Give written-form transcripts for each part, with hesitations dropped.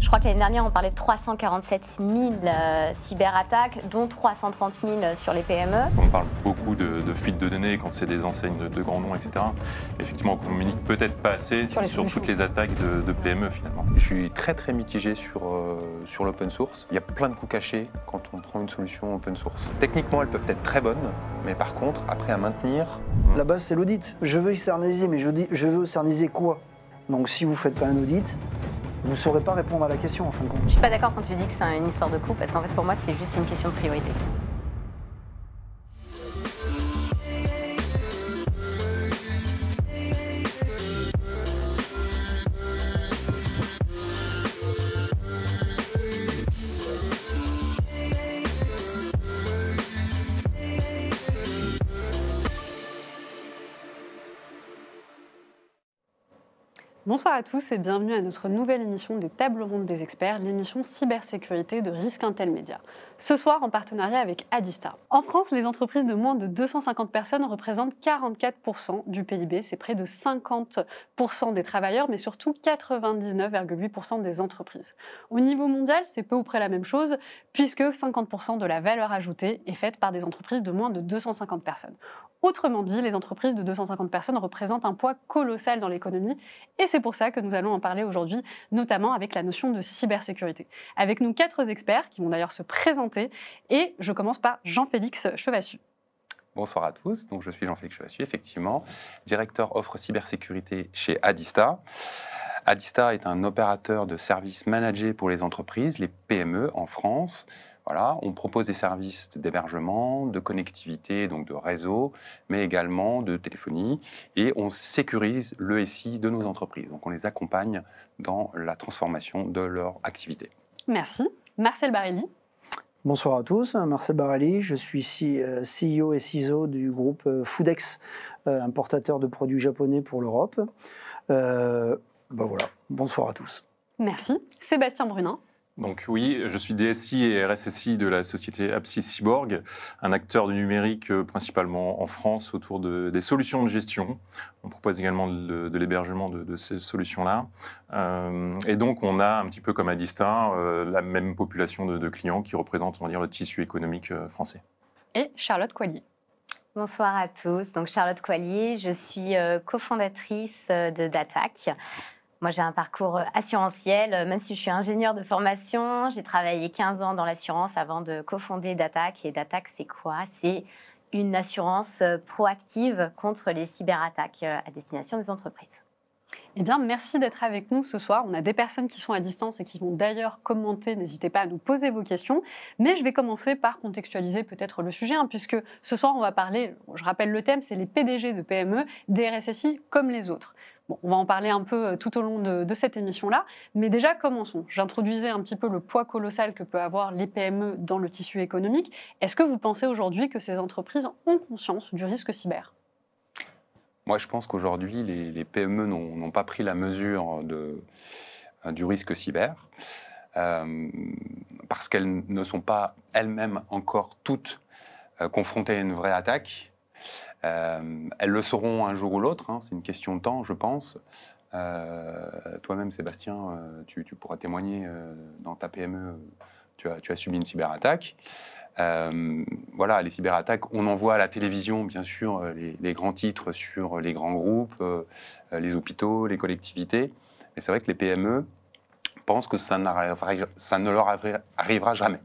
Je crois que l'année dernière, on parlait de 347 000 cyberattaques, dont 330 000 sur les PME. On parle beaucoup de fuite de données quand c'est des enseignes de grands noms, etc. Effectivement, on communique peut-être pas assez sur toutes les attaques de PME finalement. Je suis très mitigé sur l'open source. Il y a plein de coûts cachés quand on prend une solution open source. Techniquement, elles peuvent être très bonnes, mais par contre, après à maintenir... La base, c'est l'audit. Je veux externaliser, mais je veux externaliser quoi? Donc si vous ne faites pas un audit, vous ne saurez pas répondre à la question en fin de compte. Je ne suis pas d'accord quand tu dis que c'est une histoire de coût, parce qu'en fait pour moi c'est juste une question de priorité. Bonsoir à tous et bienvenue à notre nouvelle émission des Tables rondes des experts, l'émission cybersécurité de Risk Intel Media. Ce soir en partenariat avec Adista. En France, les entreprises de moins de 250 personnes représentent 44% du PIB, c'est près de 50% des travailleurs, mais surtout 99,8% des entreprises. Au niveau mondial, c'est peu ou près la même chose, puisque 50% de la valeur ajoutée est faite par des entreprises de moins de 250 personnes. Autrement dit, les entreprises de 250 personnes représentent un poids colossal dans l'économie, et c'est pour ça que nous allons en parler aujourd'hui, notamment avec la notion de cybersécurité. Avec nous 4 experts qui vont d'ailleurs se présenter, et je commence par Jean-Félix Chevassus. Bonsoir à tous, donc je suis Jean-Félix Chevassus, effectivement, directeur offre cybersécurité chez Adista. Adista est un opérateur de services managés pour les entreprises, les PME en France. Voilà, on propose des services d'hébergement, de connectivité, donc de réseau, mais également de téléphonie, et on sécurise le SI de nos entreprises. Donc on les accompagne dans la transformation de leur activité. Merci. Marcel Barelli. Bonsoir à tous, Marcel Barelli, je suis CEO et CISO du groupe Foodex, importateur de produits japonais pour l'Europe. Voilà, bonsoir à tous. Merci. Sébastien Brunin. Donc oui, je suis DSI et RSSI de la société Apsys Cyborg, un acteur du numérique principalement en France autour des solutions de gestion. On propose également de l'hébergement de ces solutions-là. Et donc on a un petit peu comme Adista la même population de clients qui représentent, on va dire, le tissu économique français. Et Charlotte Coilier. Bonsoir à tous, donc Charlotte Coilier, je suis cofondatrice de Datac. Moi, j'ai un parcours assurantiel, même si je suis ingénieure de formation. J'ai travaillé 15 ans dans l'assurance avant de cofonder Datac. Et Datac, c'est quoi? C'est une assurance proactive contre les cyberattaques à destination des entreprises. Eh bien, merci d'être avec nous ce soir. On a des personnes qui sont à distance et qui vont d'ailleurs commenter. N'hésitez pas à nous poser vos questions. Mais je vais commencer par contextualiser peut-être le sujet, puisque ce soir, on va parler, je rappelle le thème, c'est les PDG de PME, des RSSI comme les autres. Bon, on va en parler un peu tout au long de cette émission-là, mais déjà commençons. J'introduisais un petit peu le poids colossal que peut avoir les PME dans le tissu économique. Est-ce que vous pensez aujourd'hui que ces entreprises ont conscience du risque cyber ? Moi, je pense qu'aujourd'hui, les PME n'ont pas pris la mesure du risque cyber, parce qu'elles ne sont pas elles-mêmes encore toutes confrontées à une vraie attaque. Elles le sauront un jour ou l'autre, c'est une question de temps, je pense. Toi-même, Sébastien, tu pourras témoigner dans ta PME, tu as subi une cyberattaque. Voilà, les cyberattaques, on en voit à la télévision, bien sûr, les grands titres sur les grands groupes, les hôpitaux, les collectivités. Mais c'est vrai que les PME pensent que ça ne leur arrivera jamais,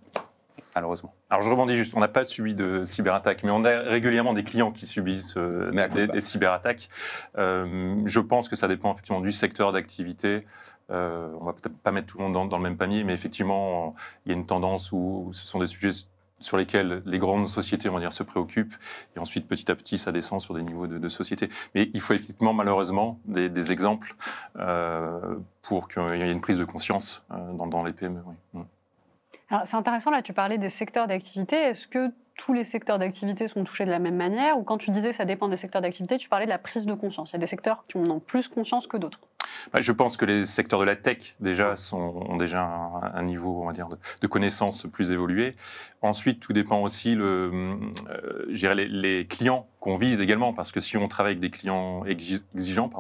malheureusement. Alors je rebondis juste, on n'a pas subi de cyberattaque, mais on a régulièrement des clients qui subissent des cyberattaques. Je pense que ça dépend effectivement du secteur d'activité. On va peut-être pas mettre tout le monde dans le même panier, mais effectivement, il y a une tendance où ce sont des sujets sur lesquels les grandes sociétés, on va dire, se préoccupent, et ensuite, petit à petit, ça descend sur des niveaux de société. Mais il faut effectivement, malheureusement, des exemples pour qu'il y ait une prise de conscience dans les PME. Oui. Alors, c'est intéressant, là, tu parlais des secteurs d'activité. Est-ce que tous les secteurs d'activité sont touchés de la même manière? Ou quand tu disais que ça dépend des secteurs d'activité, tu parlais de la prise de conscience. Il y a des secteurs qui en ont plus conscience que d'autres. Je pense que les secteurs de la tech déjà ont déjà un niveau, on va dire, de connaissances plus évolué. Ensuite, tout dépend aussi je dirais les clients qu'on vise également, parce que si on travaille avec des clients exigeants,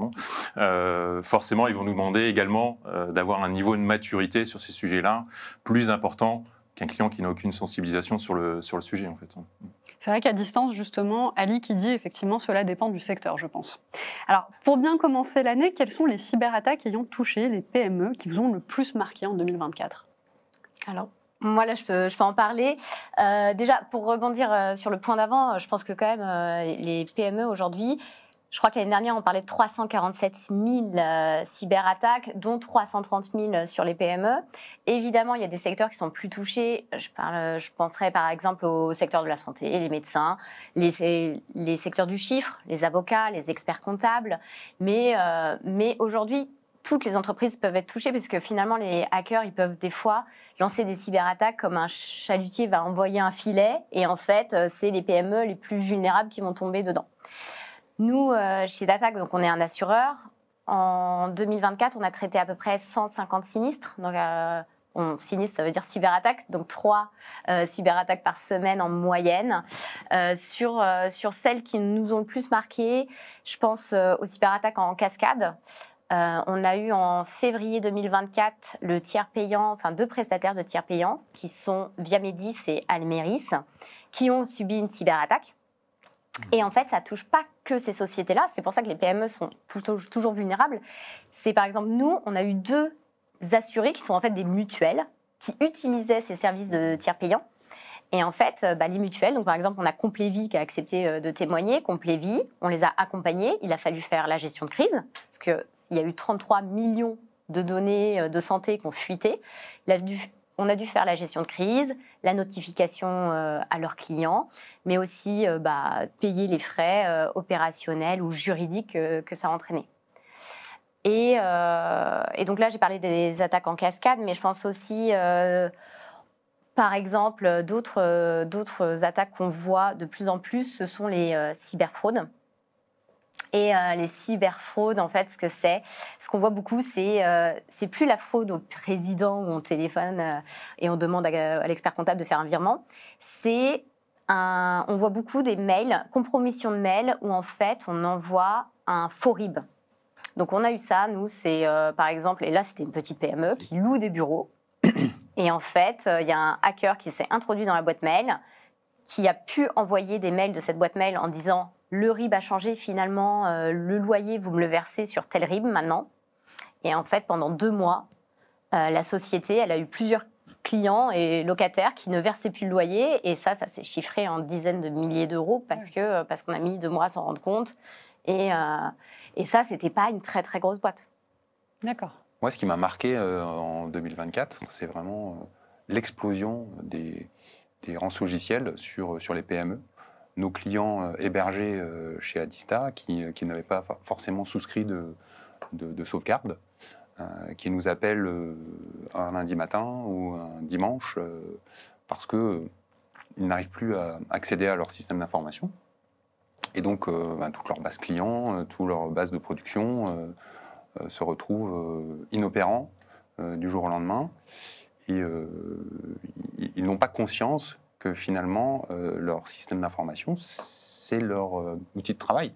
forcément, ils vont nous demander également d'avoir un niveau de maturité sur ces sujets-là plus important qu'un client qui n'a aucune sensibilisation sur le sujet, en fait. C'est vrai qu'à distance, justement, Ali qui dit effectivement cela dépend du secteur, je pense. Alors, pour bien commencer l'année, quelles sont les cyberattaques ayant touché les PME qui vous ont le plus marqué en 2024 ? Alors, moi, là, je peux en parler. Déjà, pour rebondir sur le point d'avant, je pense que quand même, les PME aujourd'hui, je crois que l'année dernière, on parlait de 347 000 cyberattaques, dont 330 000 sur les PME. Évidemment, il y a des secteurs qui sont plus touchés. Je penserais par exemple au secteur de la santé, les médecins, les secteurs du chiffre, les avocats, les experts comptables. Mais aujourd'hui, toutes les entreprises peuvent être touchées parce que finalement, les hackers, ils peuvent des fois lancer des cyberattaques comme un chalutier va envoyer un filet. Et en fait, c'est les PME les plus vulnérables qui vont tomber dedans. Nous, chez Datac, donc on est un assureur. En 2024, on a traité à peu près 150 sinistres. Donc, sinistre, ça veut dire cyberattaque. Donc, 3 cyberattaques par semaine en moyenne. Sur celles qui nous ont le plus marqué, je pense aux cyberattaques en cascade. On a eu en février 2024 le tiers payant, enfin 2 prestataires de tiers payants qui sont Viamedis et Almeris, qui ont subi une cyberattaque. Et en fait, ça ne touche pas que ces sociétés-là. C'est pour ça que les PME sont toujours vulnérables. C'est par exemple, nous, on a eu 2 assurés qui sont en fait des mutuelles qui utilisaient ces services de tiers payants. Et en fait, les mutuelles, donc par exemple, on a Complévie qui a accepté de témoigner. Complévie, on les a accompagnés. Il a fallu faire la gestion de crise parce qu'il y a eu 33 millions de données de santé qui ont fuité. On a dû faire la gestion de crise, la notification à leurs clients, mais aussi payer les frais opérationnels ou juridiques que ça a entraîné. Et donc là, j'ai parlé des attaques en cascade, mais je pense aussi, par exemple, d'autres attaques qu'on voit de plus en plus, ce sont les cyberfraudes. Et les cyberfraudes, en fait, ce qu'on voit beaucoup, c'est plus la fraude au président où on téléphone et on demande à l'expert comptable de faire un virement. On voit beaucoup des mails, compromission de mails, où en fait, on envoie un faux RIB. Donc, on a eu ça, nous, c'est par exemple, et là, c'était une petite PME qui loue des bureaux. Et en fait, il y a un hacker qui s'est introduit dans la boîte mail, qui a pu envoyer des mails de cette boîte mail en disant « Le RIB a changé, finalement, le loyer, vous me le versez sur tel RIB maintenant. » Et en fait, pendant 2 mois, la société, elle a eu plusieurs clients et locataires qui ne versaient plus le loyer. Et ça s'est chiffré en dizaines de milliers d'euros parce qu'on a mis 2 mois à s'en rendre compte. Et ça, c'était pas une très, très grosse boîte. D'accord. Moi, ce qui m'a marqué en 2024, c'est vraiment l'explosion des rançongiciels sur les PME. Nos clients hébergés chez Adista, qui n'avaient pas forcément souscrit de sauvegarde, qui nous appellent un lundi matin ou un dimanche parce qu'ils n'arrivent plus à accéder à leur système d'information. Et donc, toute leur base client, toute leur base de production se retrouvent inopérants du jour au lendemain. Et ils n'ont pas conscience que finalement, leur système d'information, c'est leur outil de travail.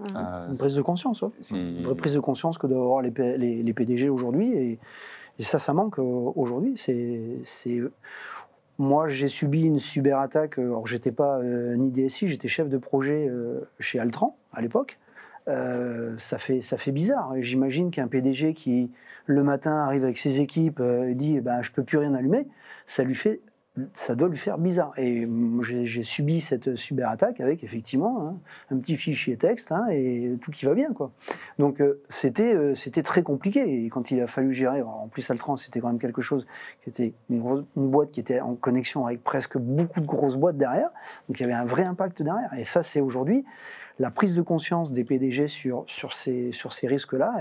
C'est une prise de conscience, c'est une vraie prise de conscience que doivent avoir les PDG aujourd'hui. Et ça manque aujourd'hui. Moi, j'ai subi une cyberattaque. Alors, je n'étais pas ni DSI, j'étais chef de projet chez Altran à l'époque. Ça fait bizarre. J'imagine qu'un PDG qui, le matin, arrive avec ses équipes et dit je ne peux plus rien allumer, ça doit lui faire bizarre. Et j'ai subi cette cyberattaque avec effectivement un petit fichier texte et tout qui va bien, quoi. Donc c'était très compliqué. Et quand il a fallu gérer, en plus Altran, c'était quand même quelque chose qui était une boîte qui était en connexion avec presque beaucoup de grosses boîtes derrière. Donc il y avait un vrai impact derrière. Et ça, c'est aujourd'hui la prise de conscience des PDG sur ces risques-là.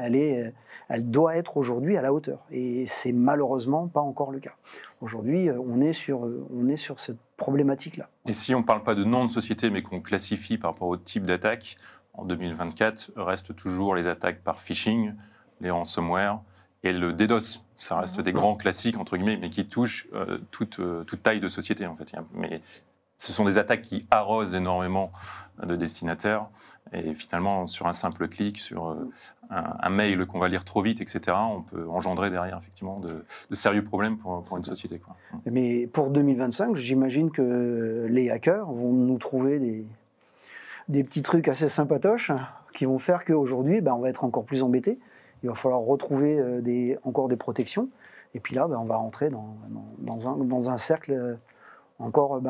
Elle doit être aujourd'hui à la hauteur. Et c'est malheureusement pas encore le cas. Aujourd'hui, on est sur cette problématique-là. Et si on ne parle pas de nom de société, mais qu'on classifie par rapport au type d'attaque, en 2024, restent toujours les attaques par phishing, les ransomware et le DDoS. Ça reste des grands classiques, entre guillemets, mais qui touchent toute taille de société, en fait. Mais ce sont des attaques qui arrosent énormément de destinataires. Et finalement, sur un simple clic, sur un mail qu'on va lire trop vite, etc., on peut engendrer derrière, effectivement, de sérieux problèmes pour une société, quoi. Mais pour 2025, j'imagine que les hackers vont nous trouver des petits trucs assez sympatoches qui vont faire qu'aujourd'hui, on va être encore plus embêtés. Il va falloir retrouver encore des protections. Et puis là, on va rentrer dans un cercle encore.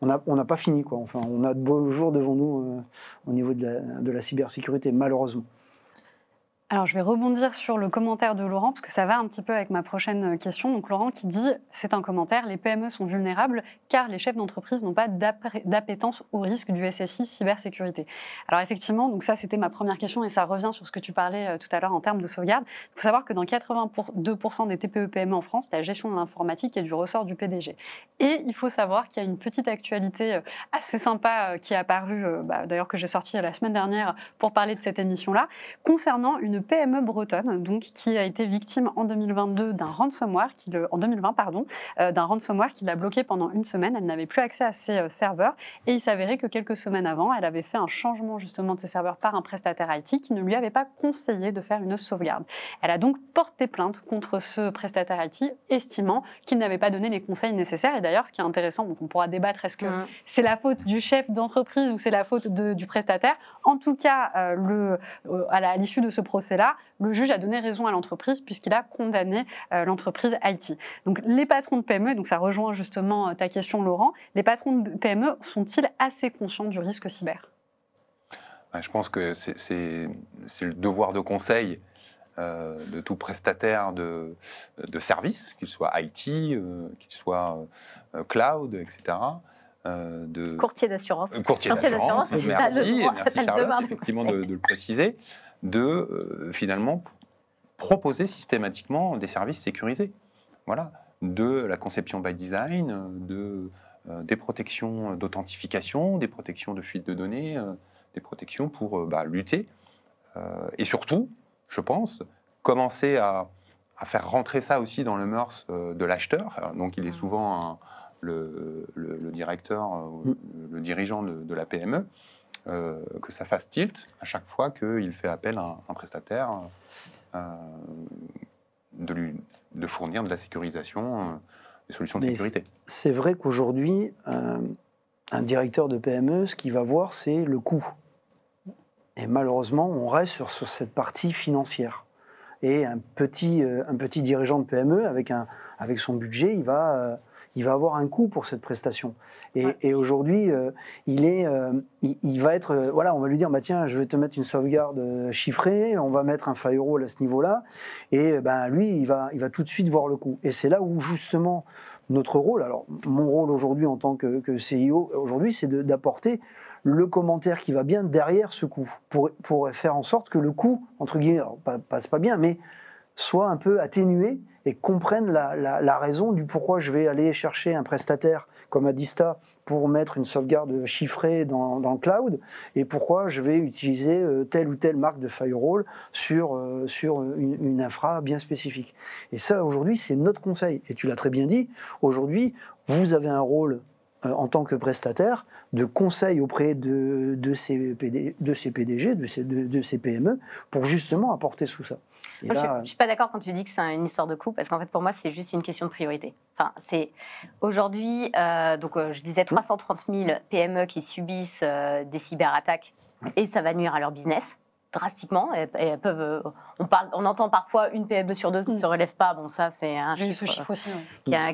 On n'a pas fini, quoi. Enfin, on a de beaux jours devant nous au niveau de la cybersécurité, malheureusement. Alors, je vais rebondir sur le commentaire de Laurent, parce que ça va un petit peu avec ma prochaine question. Donc, Laurent qui dit, c'est un commentaire, les PME sont vulnérables car les chefs d'entreprise n'ont pas d'appétence au risque du SSI cybersécurité. Alors, effectivement, donc ça, c'était ma première question et ça revient sur ce que tu parlais tout à l'heure en termes de sauvegarde. Il faut savoir que dans 82% des TPE-PME en France, la gestion de l'informatique est du ressort du PDG. Et il faut savoir qu'il y a une petite actualité assez sympa qui est apparue, d'ailleurs que j'ai sortie la semaine dernière pour parler de cette émission-là, concernant une PME bretonne donc, qui a été victime en 2022 d'un ransomware, en 2020 pardon, d'un ransomware qui l'a bloquée pendant une semaine. Elle n'avait plus accès à ses serveurs et il s'avérait que quelques semaines avant, elle avait fait un changement justement de ses serveurs par un prestataire IT qui ne lui avait pas conseillé de faire une sauvegarde. Elle a donc porté plainte contre ce prestataire IT, estimant qu'il n'avait pas donné les conseils nécessaires. Et d'ailleurs, ce qui est intéressant, donc on pourra débattre, est-ce que c'est la faute du chef d'entreprise ou c'est la faute du prestataire? En tout cas, à l'issue de ce procès-là, le juge a donné raison à l'entreprise puisqu'il a condamné l'entreprise IT. Donc les patrons de PME, donc ça rejoint justement ta question Laurent, les patrons de PME sont-ils assez conscients du risque cyber? Je pense que c'est le devoir de conseil de tout prestataire de services, qu'il soit IT, qu'il soit cloud, etc. Courtier d'assurance. Courtier d'assurance, merci Charlotte, effectivement de le préciser, finalement proposer systématiquement des services sécurisés. Voilà, de la conception by design, des protections d'authentification, des protections de fuite de données, des protections pour lutter. Et surtout, je pense, commencer à faire rentrer ça aussi dans le mœurs de l'acheteur. Donc il est souvent le directeur, le dirigeant de la PME, que ça fasse tilt à chaque fois qu'il fait appel à un prestataire de fournir de la sécurisation, des solutions de sécurité. C'est vrai qu'aujourd'hui, un directeur de PME, ce qu'il va voir, c'est le coût. Et malheureusement, on reste sur cette partie financière. Et un petit dirigeant de PME, avec son budget, il va avoir un coût pour cette prestation. Et aujourd'hui, il va être... on va lui dire, tiens, je vais te mettre une sauvegarde chiffrée, on va mettre un firewall à ce niveau-là. Et lui, il va tout de suite voir le coût. Et c'est là où, justement, notre rôle, alors mon rôle aujourd'hui en tant que CIO, aujourd'hui, c'est d'apporter le commentaire qui va bien derrière ce coût, pour faire en sorte que le coût, entre guillemets, passe pas bien, mais soit un peu atténué et comprennent la raison du pourquoi je vais aller chercher un prestataire comme Adista pour mettre une sauvegarde chiffrée dans le cloud et pourquoi je vais utiliser telle ou telle marque de firewall sur une infra bien spécifique. Et ça, aujourd'hui, c'est notre conseil. Et tu l'as très bien dit, aujourd'hui, vous avez un rôle en tant que prestataire, de conseil auprès de ces PDG, de ces PME, pour justement apporter tout ça. Moi, je ne suis pas d'accord quand tu dis que c'est une histoire de coût, parce qu'en fait, pour moi, c'est juste une question de priorité. Enfin, c'est aujourd'hui, je disais 330 000 PME qui subissent des cyberattaques, et ça va nuire à leur business drastiquement. Elles peuvent, on entend parfois une PME sur deux ne se relève pas. Bon, ça, c'est un chiffre aussi,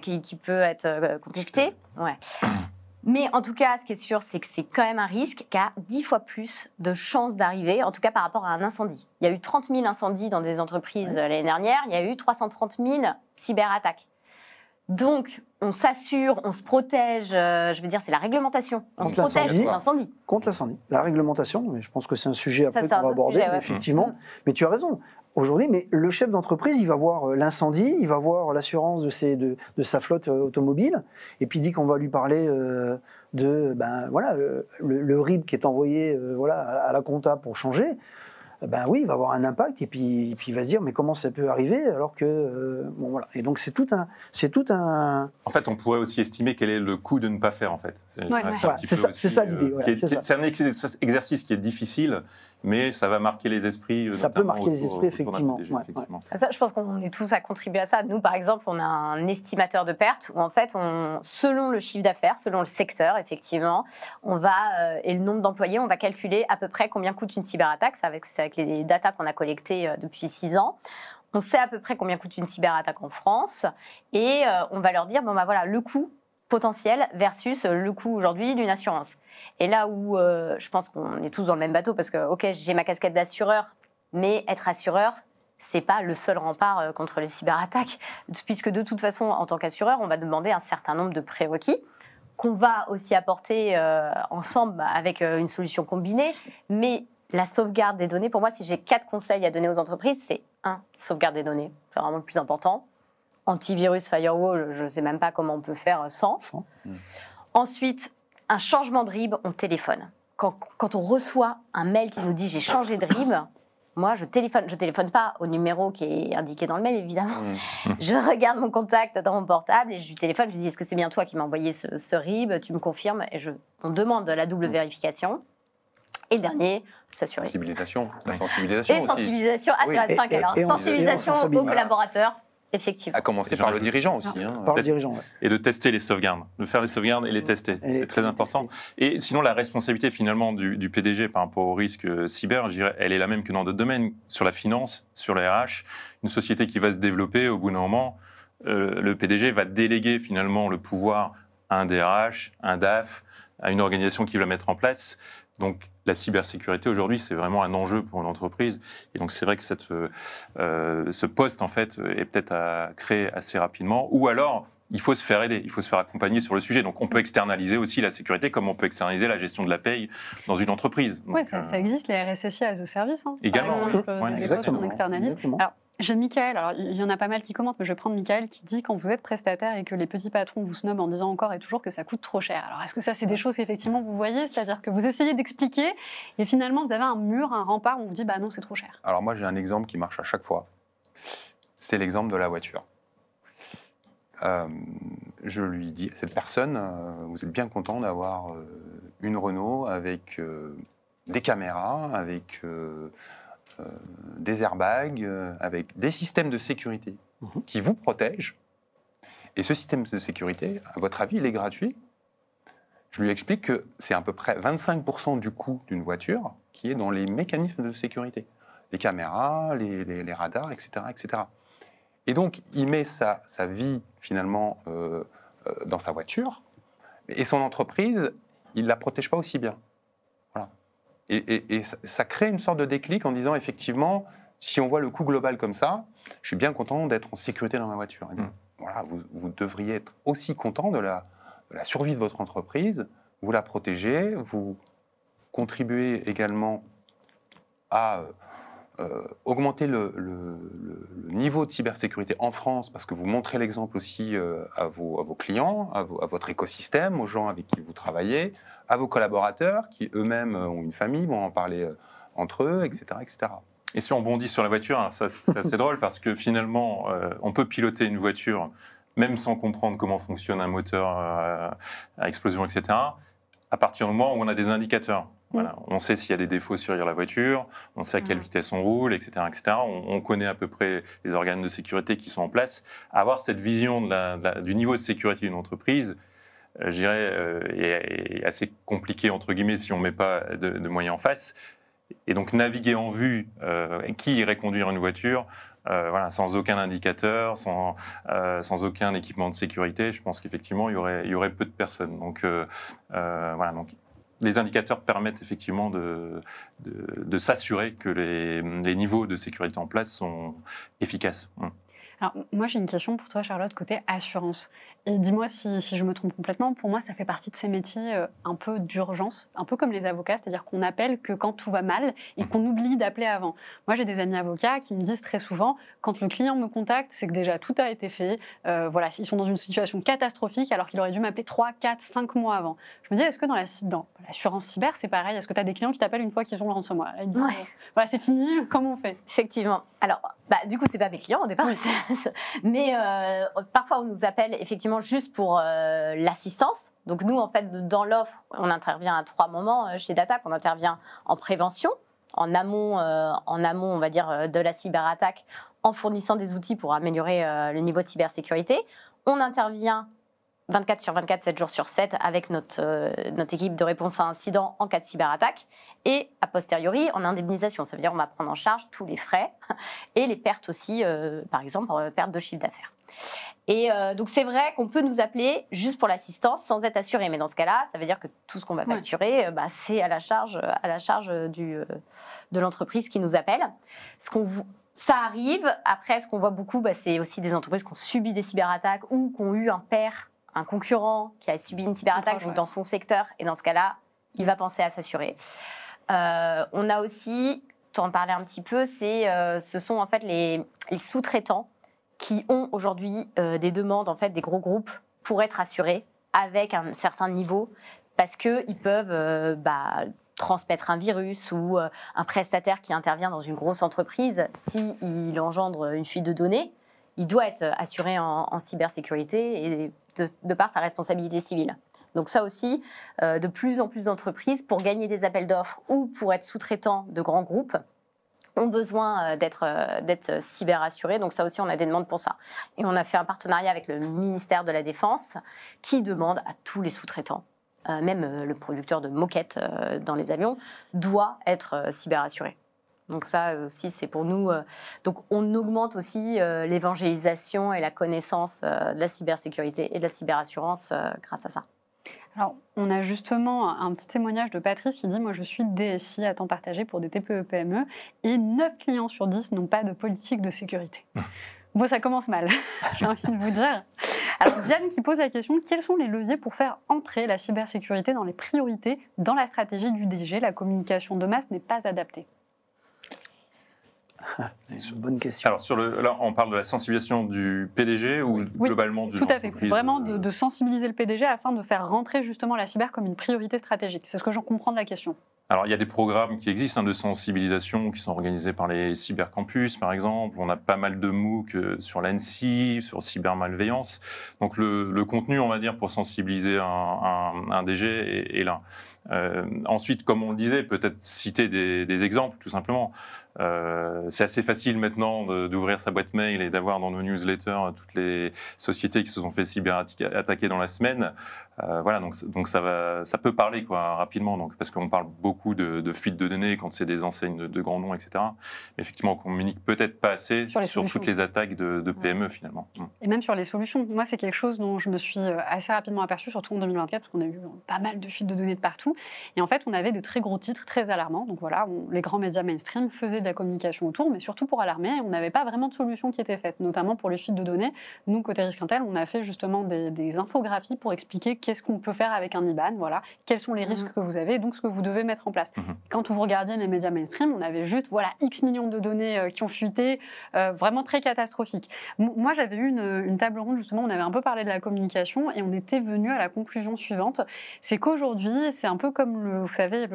qui peut être contesté. Ouais. Mais en tout cas, ce qui est sûr, c'est que c'est quand même un risque qui a 10 fois plus de chances d'arriver, en tout cas par rapport à un incendie. Il y a eu 30 000 incendies dans des entreprises l'année dernière, il y a eu 330 000 cyberattaques. Donc, on s'assure, on se protège, je veux dire, c'est la réglementation. On se protège contre l'incendie. Contre l'incendie. La réglementation, mais je pense que c'est un sujet après qu'on va aborder, sujet, effectivement. Mais tu as raison. Aujourd'hui, mais le chef d'entreprise, il va voir l'incendie, il va voir l'assurance de sa flotte automobile, et puis il dit qu'on va lui parler le RIB qui est envoyé à la compta pour changer. ben oui, il va avoir un impact et puis il va se dire mais comment ça peut arriver alors que bon voilà. Et donc c'est tout un En fait, on pourrait aussi estimer quel est le coût de ne pas faire en fait. C'est Ouais. un Voilà, petit c'est peu ça, aussi, c'est ça l'idée, voilà, c'est ça. c'est un exercice qui est difficile, mais ça va marquer les esprits. Ça peut notamment marquer les esprits, autour d'un effectivement. PDG, Ouais, effectivement. Ça, je pense qu'on est tous à contribuer à ça. Nous, par exemple, on a un estimateur de pertes où, en fait, selon le chiffre d'affaires, selon le secteur, effectivement, et le nombre d'employés, on va calculer à peu près combien coûte une cyberattaque. C'est avec les datas qu'on a collectées depuis 6 ans. On sait à peu près combien coûte une cyberattaque en France et on va leur dire, bon, bah voilà, le coût potentiel versus le coût aujourd'hui d'une assurance. Et là où je pense qu'on est tous dans le même bateau parce que, ok, j'ai ma casquette d'assureur, mais être assureur, c'est pas le seul rempart contre les cyberattaques, puisque de toute façon, en tant qu'assureur, on va demander un certain nombre de prérequis qu'on va aussi apporter ensemble avec une solution combinée. Mais la sauvegarde des données, pour moi, si j'ai 4 conseils à donner aux entreprises, c'est 1, sauvegarde des données, c'est vraiment le plus important. Antivirus, firewall, je ne sais même pas comment on peut faire sans. Ensuite, un changement de RIB, on téléphone. Quand on reçoit un mail qui nous dit « j'ai changé de RIB », moi, je téléphone pas au numéro qui est indiqué dans le mail, évidemment. Je regarde mon contact dans mon portable et je lui téléphone, je lui dis « est-ce que c'est bien toi qui m'as envoyé ce RIB ?» Tu me confirmes et on demande la double vérification. Et le dernier, s'assurer. Sensibilisation, la sensibilisation Et aussi. sensibilisation à Oui. CR5. Alors, et on sensibilisation aux sensibilise. collaborateurs, effectivement. À commencer par le dirigeant aussi. Hein. par le dirigeant. Ouais. Et de tester les sauvegardes, de faire les sauvegardes et les tester. Et C'est très les important. Et sinon, la responsabilité finalement du PDG par rapport au risque cyber, je dirais, elle est la même que dans d'autres domaines. Sur la finance, sur les RH, une société qui va se développer, au bout d'un moment, le PDG va déléguer finalement le pouvoir à un DRH, un DAF, à une organisation qui va le mettre en place. Donc, la cybersécurité, aujourd'hui, c'est vraiment un enjeu pour une entreprise. Et donc, c'est vrai que ce poste, en fait, est peut-être à créer assez rapidement. Ou alors, il faut se faire aider, il faut se faire accompagner sur le sujet. Donc, on peut externaliser aussi la sécurité, comme on peut externaliser la gestion de la paye dans une entreprise. Oui, ça existe, les RSSI as a service. Hein, également, par exemple, ouais, des exactement. postes qu'on externalise. Exactement. Alors, j'ai Mickaël, alors il y en a pas mal qui commentent, mais je vais prendre Mickaël qui dit quand vous êtes prestataire et que les petits patrons vous snobent en disant encore et toujours que ça coûte trop cher. Alors est-ce que ça c'est des choses qu'effectivement vous voyez, c'est-à-dire que vous essayez d'expliquer et finalement vous avez un mur, un rempart où on vous dit bah non c'est trop cher. Alors moi j'ai un exemple qui marche à chaque fois. C'est l'exemple de la voiture. Je lui dis à cette personne, vous êtes bien content d'avoir une Renault avec des caméras, avec des airbags, avec des systèmes de sécurité qui vous protègent. Et ce système de sécurité, à votre avis, il est gratuit? Je lui explique que c'est à peu près 25% du coût d'une voiture qui est dans les mécanismes de sécurité. Les caméras, les radars, etc., etc. Et donc, il met sa vie, finalement, dans sa voiture, et son entreprise, il ne la protège pas aussi bien. Voilà. Et ça crée une sorte de déclic en disant, effectivement, si on voit le coût global comme ça, je suis bien content d'être en sécurité dans ma voiture. Et donc, voilà, vous devriez être aussi content de la survie de votre entreprise, vous la protégez, vous contribuez également à augmenter le niveau de cybersécurité en France, parce que vous montrez l'exemple aussi à vos clients, à votre écosystème, aux gens avec qui vous travaillez, à vos collaborateurs qui eux-mêmes ont une famille, vont en parler entre eux, etc., etc. Et si on bondit sur la voiture, alors ça c'est assez drôle parce que finalement, on peut piloter une voiture même sans comprendre comment fonctionne un moteur à explosion, etc., à partir du moment où on a des indicateurs. Voilà. On sait s'il y a des défauts sur la voiture, on sait à quelle vitesse on roule, etc. etc. On connaît à peu près les organes de sécurité qui sont en place. Avoir cette vision du niveau de sécurité d'une entreprise, je dirais, est assez compliqué, entre guillemets, si on ne met pas de moyens en face. Et donc naviguer en vue, qui irait conduire une voiture, voilà, sans aucun indicateur, sans aucun équipement de sécurité, je pense qu'effectivement, il y aurait peu de personnes. Donc, voilà, donc, les indicateurs permettent effectivement de s'assurer que les niveaux de sécurité en place sont efficaces. Alors, moi, j'ai une question pour toi, Charlotte, côté assurance. Et dis-moi si je me trompe complètement. Pour moi, ça fait partie de ces métiers un peu d'urgence, un peu comme les avocats, c'est-à-dire qu'on appelle que quand tout va mal et qu'on oublie d'appeler avant. Moi, j'ai des amis avocats qui me disent très souvent, quand le client me contacte, c'est que déjà tout a été fait. Voilà, s'ils sont dans une situation catastrophique, alors qu'il aurait dû m'appeler 3, 4, 5 mois avant. Je me dis, est-ce que dans l'assurance cyber, c'est pareil? Est-ce que tu as des clients qui t'appellent une fois qu'ils ont le ransomware? Ils disent, voilà, c'est fini, comment on fait? Effectivement. Alors, du coup, c'est pas mes clients au départ, mais parfois on nous appelle effectivement juste pour l'assistance. Donc nous, en fait, dans l'offre, on intervient à 3 moments chez Datac. On intervient en prévention, en amont, on va dire, de la cyberattaque, en fournissant des outils pour améliorer le niveau de cybersécurité. On intervient 24/24, 7 jours sur 7 avec notre équipe de réponse à incident en cas de cyberattaque. Et a posteriori, en indemnisation. Ça veut dire qu'on va prendre en charge tous les frais et les pertes aussi, par exemple, perte de chiffre d'affaires. Et donc, c'est vrai qu'on peut nous appeler juste pour l'assistance sans être assuré. Mais dans ce cas-là, ça veut dire que tout ce qu'on va facturer, c'est à la charge de l'entreprise qui nous appelle. Ça arrive. Après, ce qu'on voit beaucoup, c'est aussi des entreprises qui ont subi des cyberattaques ou qui ont eu un concurrent qui a subi une cyberattaque donc dans son secteur, et dans ce cas-là, il va penser à s'assurer. On a aussi, tu en parlais un petit peu, ce sont en fait les sous-traitants qui ont aujourd'hui des demandes, en fait, des gros groupes pour être assurés avec un certain niveau, parce qu'ils peuvent transmettre un virus ou un prestataire qui intervient dans une grosse entreprise, s'il engendre une fuite de données, il doit être assuré en cybersécurité et de par sa responsabilité civile. Donc ça aussi, de plus en plus d'entreprises, pour gagner des appels d'offres ou pour être sous-traitants de grands groupes, ont besoin d'être cyberassurés. Donc ça aussi, on a des demandes pour ça. Et on a fait un partenariat avec le ministère de la Défense qui demande à tous les sous-traitants, même le producteur de moquettes dans les avions, doit être cyberassuré. Donc ça aussi, c'est pour nous. Donc on augmente aussi l'évangélisation et la connaissance de la cybersécurité et de la cyberassurance grâce à ça. Alors, on a justement un petit témoignage de Patrice qui dit « Moi, je suis DSI à temps partagé pour des TPE-PME et 9 clients sur 10 n'ont pas de politique de sécurité. » Bon, ça commence mal, j'ai envie de vous dire. Alors, Diane qui pose la question « Quels sont les leviers pour faire entrer la cybersécurité dans les priorités dans la stratégie du DG? La communication de masse n'est pas adaptée. » C'est une bonne question. Alors, là, on parle de la sensibilisation du PDG ou globalement du tout à fait. Vraiment de sensibiliser le PDG afin de faire rentrer justement la cyber comme une priorité stratégique. C'est ce que j'en comprends de la question. Alors, il y a des programmes qui existent de sensibilisation qui sont organisés par les cybercampus, par exemple. On a pas mal de MOOC sur l'ANSSI, sur cybermalveillance. Donc, le contenu, on va dire, pour sensibiliser un DG est là. Ensuite, comme on le disait, peut-être citer des exemples, tout simplement. C'est assez facile maintenant d'ouvrir sa boîte mail et d'avoir dans nos newsletters toutes les sociétés qui se sont fait cyberattaquer dans la semaine. Voilà, donc ça peut parler rapidement, donc, parce qu'on parle beaucoup de fuite de données quand c'est des enseignes de grands noms, etc. Mais effectivement, on communique peut-être pas assez sur toutes les attaques de PME finalement. Et même sur les solutions. Moi, c'est quelque chose dont je me suis assez rapidement aperçue, surtout en 2024, parce qu'on a eu pas mal de fuites de données de partout. Et en fait, on avait de très gros titres, très alarmants. Donc voilà, les grands médias mainstream faisaient de la communication autour, mais surtout pour alarmer. On n'avait pas vraiment de solution qui était faite, notamment pour les fuites de données. Nous, côté Risque Intel, on a fait justement des infographies pour expliquer qu'est-ce qu'on peut faire avec un IBAN, voilà, quels sont les risques que vous avez, et donc ce que vous devez mettre en place. Quand vous regardiez les médias mainstream, on avait juste X millions de données qui ont fuité, vraiment très catastrophique. Moi, j'avais eu une table ronde, justement, on avait un peu parlé de la communication, et on était venu à la conclusion suivante, c'est qu'aujourd'hui, c'est un peu comme, vous savez,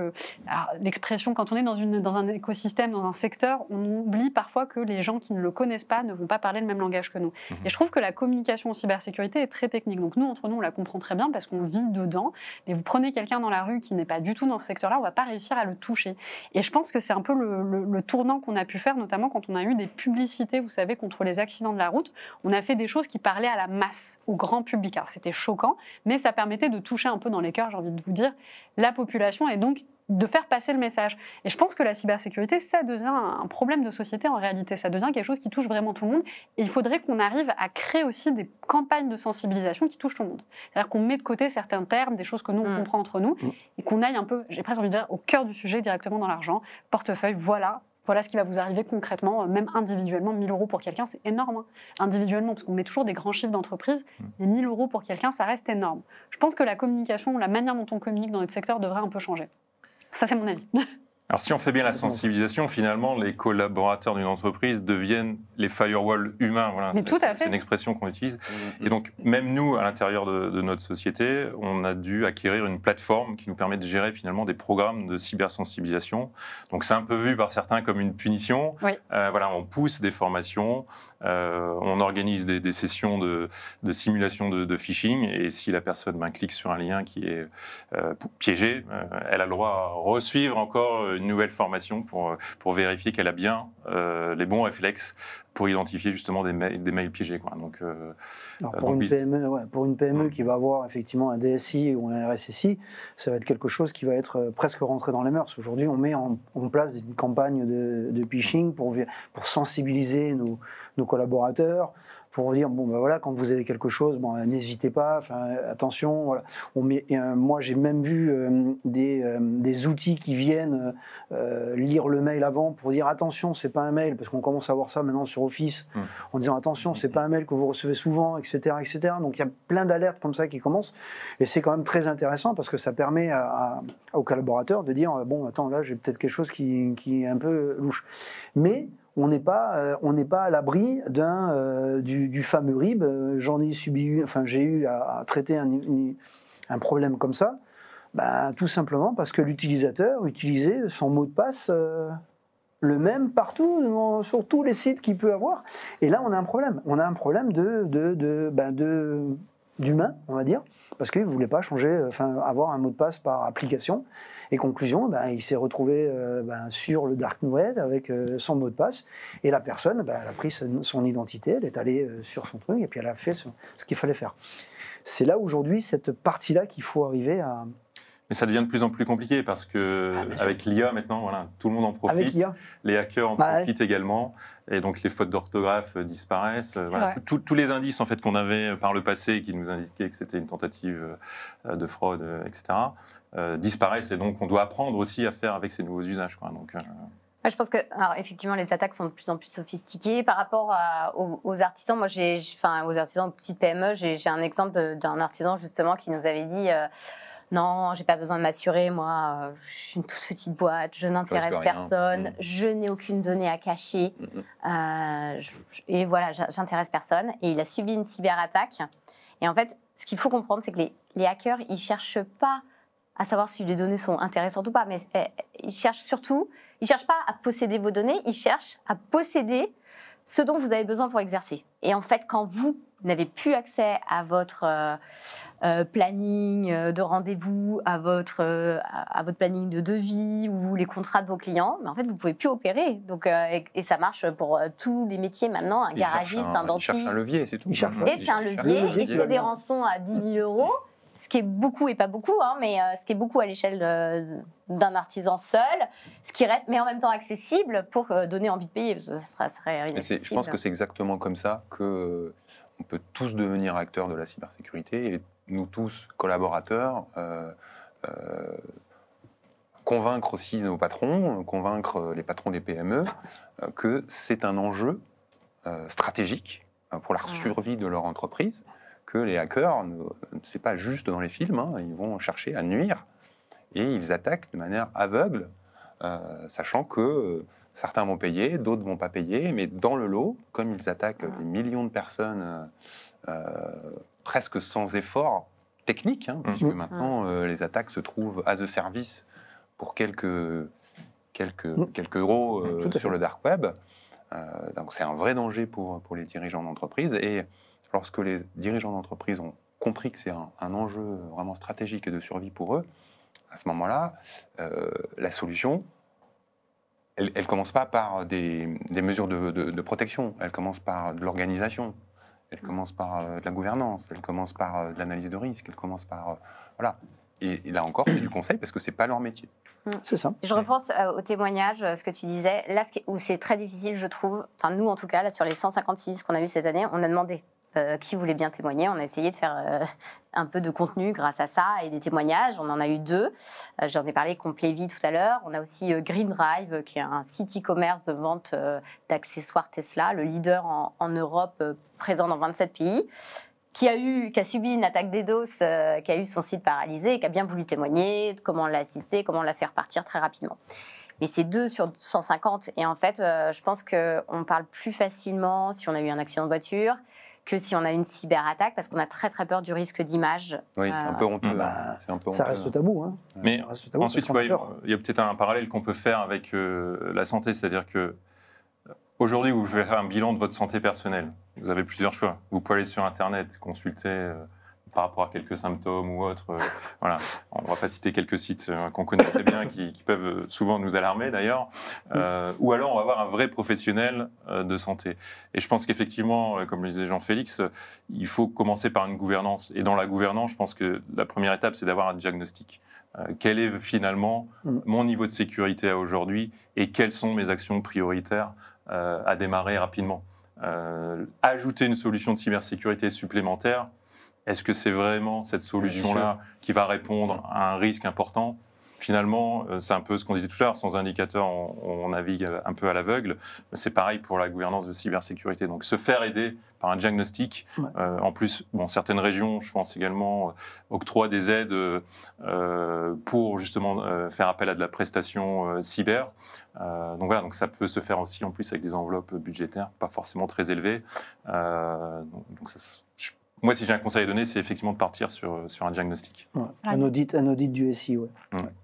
l'expression, quand on est dans un écosystème, dans un secteur, on oublie parfois que les gens qui ne le connaissent pas ne vont pas parler le même langage que nous. Et je trouve que la communication en cybersécurité est très technique. Donc nous, entre nous, on la comprend très bien parce qu'on vit dedans. Mais vous prenez quelqu'un dans la rue qui n'est pas du tout dans ce secteur-là, on ne va pas réussir à le toucher. Et je pense que c'est un peu le tournant qu'on a pu faire, notamment quand on a eu des publicités, vous savez, contre les accidents de la route. On a fait des choses qui parlaient à la masse, au grand public. Alors c'était choquant, mais ça permettait de toucher un peu dans les cœurs, j'ai envie de vous dire, la population, et donc de faire passer le message. Et je pense que la cybersécurité, ça devient un problème de société en réalité. Ça devient quelque chose qui touche vraiment tout le monde. Et il faudrait qu'on arrive à créer aussi des campagnes de sensibilisation qui touchent tout le monde. C'est-à-dire qu'on met de côté certains termes, des choses que nous, on comprend entre nous, et qu'on aille un peu, j'ai presque envie de dire, au cœur du sujet, directement dans l'argent. Portefeuille, voilà Voilà ce qui va vous arriver concrètement, même individuellement. 1 000 € pour quelqu'un, c'est énorme. Hein. Individuellement, parce qu'on met toujours des grands chiffres d'entreprise, mais 1 000 € pour quelqu'un, ça reste énorme. Je pense que la communication, la manière dont on communique dans notre secteur devrait un peu changer. Ça, c'est mon avis. Alors, si on fait bien la sensibilisation, finalement, les collaborateurs d'une entreprise deviennent les firewalls humains. Voilà, mais tout à fait. C'est une expression qu'on utilise. Et donc, même nous, à l'intérieur de notre société, on a dû acquérir une plateforme qui nous permet de gérer finalement des programmes de cybersensibilisation. Donc, c'est un peu vu par certains comme une punition. Oui. Voilà, on pousse des formations, on organise des sessions de simulation de phishing. Et si la personne clique sur un lien qui est piégé, elle a le droit à resuivre encore une nouvelle formation pour vérifier qu'elle a bien les bons réflexes pour identifier justement des mails piégés. Quoi. Donc, alors pour une PME qui va avoir effectivement un DSI ou un RSSI, ça va être quelque chose qui va être presque rentré dans les mœurs. Aujourd'hui, on met en place une campagne de phishing pour sensibiliser nos collaborateurs, pour dire bon ben voilà, quand vous avez quelque chose, bon, n'hésitez pas, attention. Voilà. Moi j'ai même vu des outils qui viennent lire le mail avant pour dire attention, c'est pas un mail, parce qu'on commence à voir ça maintenant sur Office, en disant attention, c'est pas un mail que vous recevez souvent, etc., etc. Donc il y a plein d'alertes comme ça qui commencent, et c'est quand même très intéressant parce que ça permet aux collaborateurs de dire bon attends, là j'ai peut-être quelque chose qui est un peu louche, mais on n'est pas à l'abri du fameux RIB. J'ai eu à traiter un problème comme ça, tout simplement parce que l'utilisateur utilisait son mot de passe le même partout, sur tous les sites qu'il peut avoir. Et là, on a un problème. On a un problème d'humain, on va dire, parce qu'il ne voulait pas avoir un mot de passe par application. Et conclusion, il s'est retrouvé sur le dark web avec son mot de passe, et la personne, elle a pris son identité, elle est allée sur son truc, et puis elle a fait ce qu'il fallait faire. C'est là aujourd'hui, cette partie-là, qu'il faut arriver à... Mais ça devient de plus en plus compliqué parce que avec l'IA maintenant, voilà, tout le monde en profite. Les hackers en profitent également, et donc les fautes d'orthographe disparaissent. Voilà, tous les indices en fait qu'on avait par le passé qui nous indiquaient que c'était une tentative de fraude, etc., disparaissent, et donc on doit apprendre aussi à faire avec ces nouveaux usages. Quoi. Donc, je pense que, alors, effectivement, les attaques sont de plus en plus sophistiquées. Par rapport aux artisans, moi, aux artisans de petites PME, j'ai un exemple d'un artisan justement qui nous avait dit. Non, j'ai pas besoin de m'assurer, moi, je suis une toute petite boîte, je n'intéresse personne, je n'ai aucune donnée à cacher, et voilà, j'intéresse personne. Et il a subi une cyberattaque. Et en fait, ce qu'il faut comprendre, c'est que les hackers, ils cherchent pas à savoir si les données sont intéressantes ou pas, mais ils cherchent pas à posséder vos données, ils cherchent à posséder ce dont vous avez besoin pour exercer. Et en fait, quand vous n'avez plus accès à votre planning de rendez-vous, à votre planning de devis ou les contrats de vos clients, mais en fait, vous ne pouvez plus opérer. Donc, et ça marche pour tous les métiers maintenant, un garagiste, un dentiste. Il cherche un levier, c'est tout. Et c'est un levier, et c'est des rançons à 10 000 €, ce qui est beaucoup et pas beaucoup, mais ce qui est beaucoup à l'échelle d'un artisan seul, ce qui reste, mais en même temps accessible pour donner envie de payer, parce que ça serait inaccessible. Je pense que c'est exactement comme ça que on peut tous devenir acteurs de la cybersécurité, et nous tous, collaborateurs, convaincre aussi nos patrons, convaincre les patrons des PME que c'est un enjeu stratégique pour la survie de leur entreprise, que les hackers, c'est pas juste dans les films, ils vont chercher à nuire, et ils attaquent de manière aveugle, sachant que certains vont payer, d'autres vont pas payer, mais dans le lot, comme ils attaquent des millions de personnes presque sans effort technique, puisque maintenant les attaques se trouvent as a service pour quelques euros sur le dark web. Donc c'est un vrai danger pour les dirigeants d'entreprise. Et lorsque les dirigeants d'entreprise ont compris que c'est un enjeu vraiment stratégique et de survie pour eux, à ce moment-là, la solution, elle ne commence pas par des mesures de protection, elle commence par de l'organisation, elle commence par de la gouvernance, elle commence par de l'analyse de risque, elle commence par... voilà. Et là encore, c'est du conseil parce que ce n'est pas leur métier. C'est ça. Je repense au témoignage, ce que tu disais. Là, où c'est très difficile, je trouve, enfin nous en tout cas, là, sur les 156 qu'on a eu cette année, on a demandé qui voulaient bien témoigner. On a essayé de faire un peu de contenu grâce à ça et des témoignages. On en a eu 2. J'en ai parlé Complévi tout à l'heure. On a aussi Green Drive, qui est un site e-commerce de vente d'accessoires Tesla, le leader en Europe, présent dans 27 pays. Qui a subi une attaque DDoS, qui a eu son site paralysé et qui a bien voulu témoigner de comment on l'a assisté, comment on l'a fait repartir très rapidement. Mais c'est 2 sur 150. Et en fait, je pense qu'on parle plus facilement si on a eu un accident de voiture que si on a une cyberattaque, parce qu'on a très très peur du risque d'image. Oui, c'est un peu honteux. Ça reste tabou. Hein. Mais ensuite, il y a peut-être un parallèle qu'on peut faire avec la santé, c'est-à-dire que aujourd'hui, vous faites un bilan de votre santé personnelle. Vous avez plusieurs choix. Vous pouvez aller sur Internet, consulter par rapport à quelques symptômes ou autres. Voilà. On ne va pas citer quelques sites qu'on connaît très bien, qui peuvent souvent nous alarmer d'ailleurs. Ou alors, on va voir un vrai professionnel de santé. Et je pense qu'effectivement, comme le disait Jean-Félix, il faut commencer par une gouvernance. Et dans la gouvernance, je pense que la première étape, c'est d'avoir un diagnostic. Quel est finalement mon niveau de sécurité à aujourd'hui et quelles sont mes actions prioritaires à démarrer rapidement. Ajouter une solution de cybersécurité supplémentaire, est-ce que c'est vraiment cette solution-là qui va répondre à un risque important ? Finalement, c'est un peu ce qu'on disait tout à l'heure, sans indicateur, on navigue un peu à l'aveugle. C'est pareil pour la gouvernance de cybersécurité. Donc, se faire aider par un diagnostic. En plus, certaines régions, je pense également, octroient des aides pour justement faire appel à de la prestation cyber. Donc voilà, donc ça peut se faire aussi en plus avec des enveloppes budgétaires, pas forcément très élevées. Moi, si j'ai un conseil à donner, c'est effectivement de partir sur un diagnostic. Ouais. Un audit du SI, ouais.